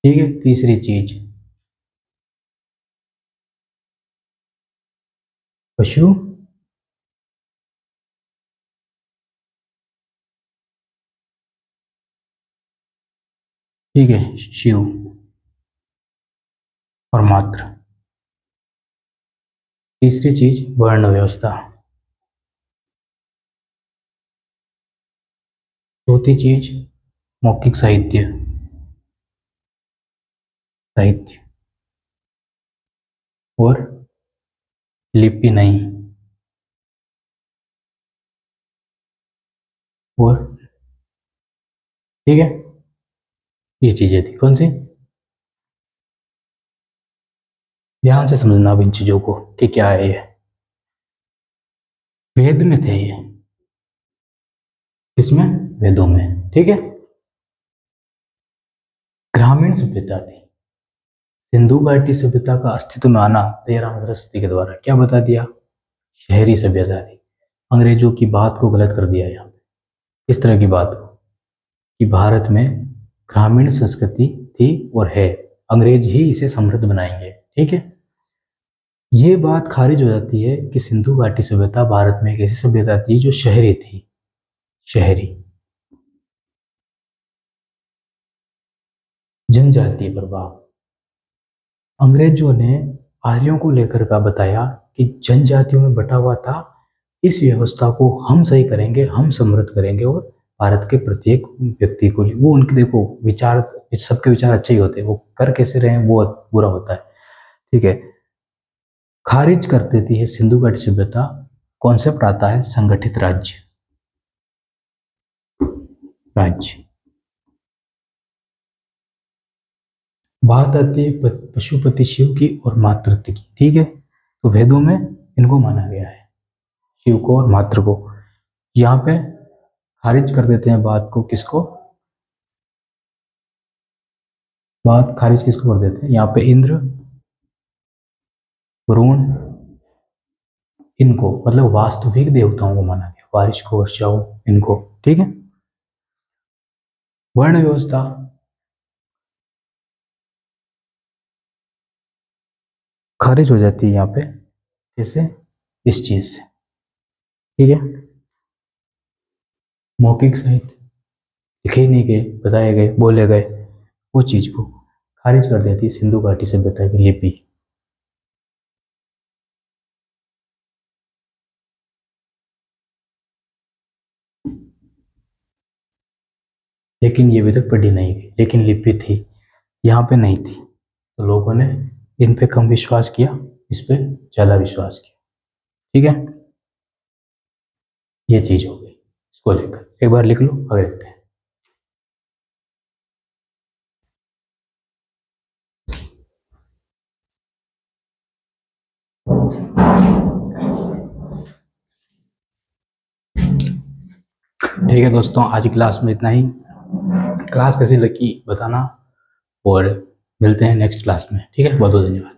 ठीक है। तीसरी चीज, पशु, ठीक है, शिव और मात्र। तीसरी चीज, वर्ण व्यवस्था। चौथी चीज, मौखिक साहित्य। साहित्य और लिपि नहीं, और ठीक है, ये चीजें थी कौन सी, ध्यान से समझना अब इन चीजों को कि क्या है ये। वेद में थे ये, किसमें, वेदों में, ठीक है। ग्रामीण सभ्यता थी। सिंधु घाटी सभ्यता का अस्तित्व में आना दयाराम सरस्वती के द्वारा क्या बता दिया, शहरी सभ्यता थी। अंग्रेजों की बात को गलत कर दिया यहाँ पे। इस तरह की बात को कि भारत में ग्रामीण संस्कृति थी और है, अंग्रेज ही इसे समृद्ध बनाएंगे, ठीक है। ये बात खारिज हो जाती है कि सिंधु घाटी सभ्यता भारत में एक ऐसी सभ्यता थी जो शहरी थी, शहरी। जनजातीय प्रभाव, अंग्रेजों ने आर्यों को लेकर का बताया कि जनजातियों में बटा हुआ था, इस व्यवस्था को हम सही करेंगे, हम समृद्ध करेंगे, और भारत के प्रत्येक व्यक्ति को, वो उनके देखो विचार, सबके विचार अच्छे ही होते हैं, वो कर कैसे रहे हैं वो बुरा होता है, ठीक है। खारिज कर देती है सिंधु घाटी सभ्यता। कॉन्सेप्ट आता है संगठित राज्य, राज्य। बात आती है पशुपति शिव की और मातृत्व की, ठीक है। तो वेदों में इनको माना गया है, शिव को और मातृ को। यहाँ पे खारिज कर देते हैं बात को, किसको, बात खारिज किसको कर देते हैं यहाँ पे, इंद्र, वरुण, इनको, मतलब वास्तविक देवताओं को माना गया, बारिश को, वर्षाओं, इनको, ठीक है। वर्ण व्यवस्था, खारिज हो जाती है यहाँ पे, जैसे इस चीज से, ठीक है। मौखिक साहित्य, लिखे नहीं गए, बताए गए, बोले गए, वो चीज को खारिज कर देती है सिंधु घाटी सभ्यता की लिपि। लेकिन ये विदक पढ़ी नहीं गई, लेकिन लिपि थी, यहाँ पे नहीं थी, तो लोगों ने इन पे कम विश्वास किया, इस पे ज्यादा विश्वास किया, ठीक है। ये चीज हो गई, इसको लेकर एक बार लिख लो, आगे देखते हैं। ठीक है दोस्तों, आज की क्लास में इतना ही। क्लास कैसी लगी बताना, और मिलते हैं नेक्स्ट क्लास में, ठीक है। बहुत बहुत धन्यवाद।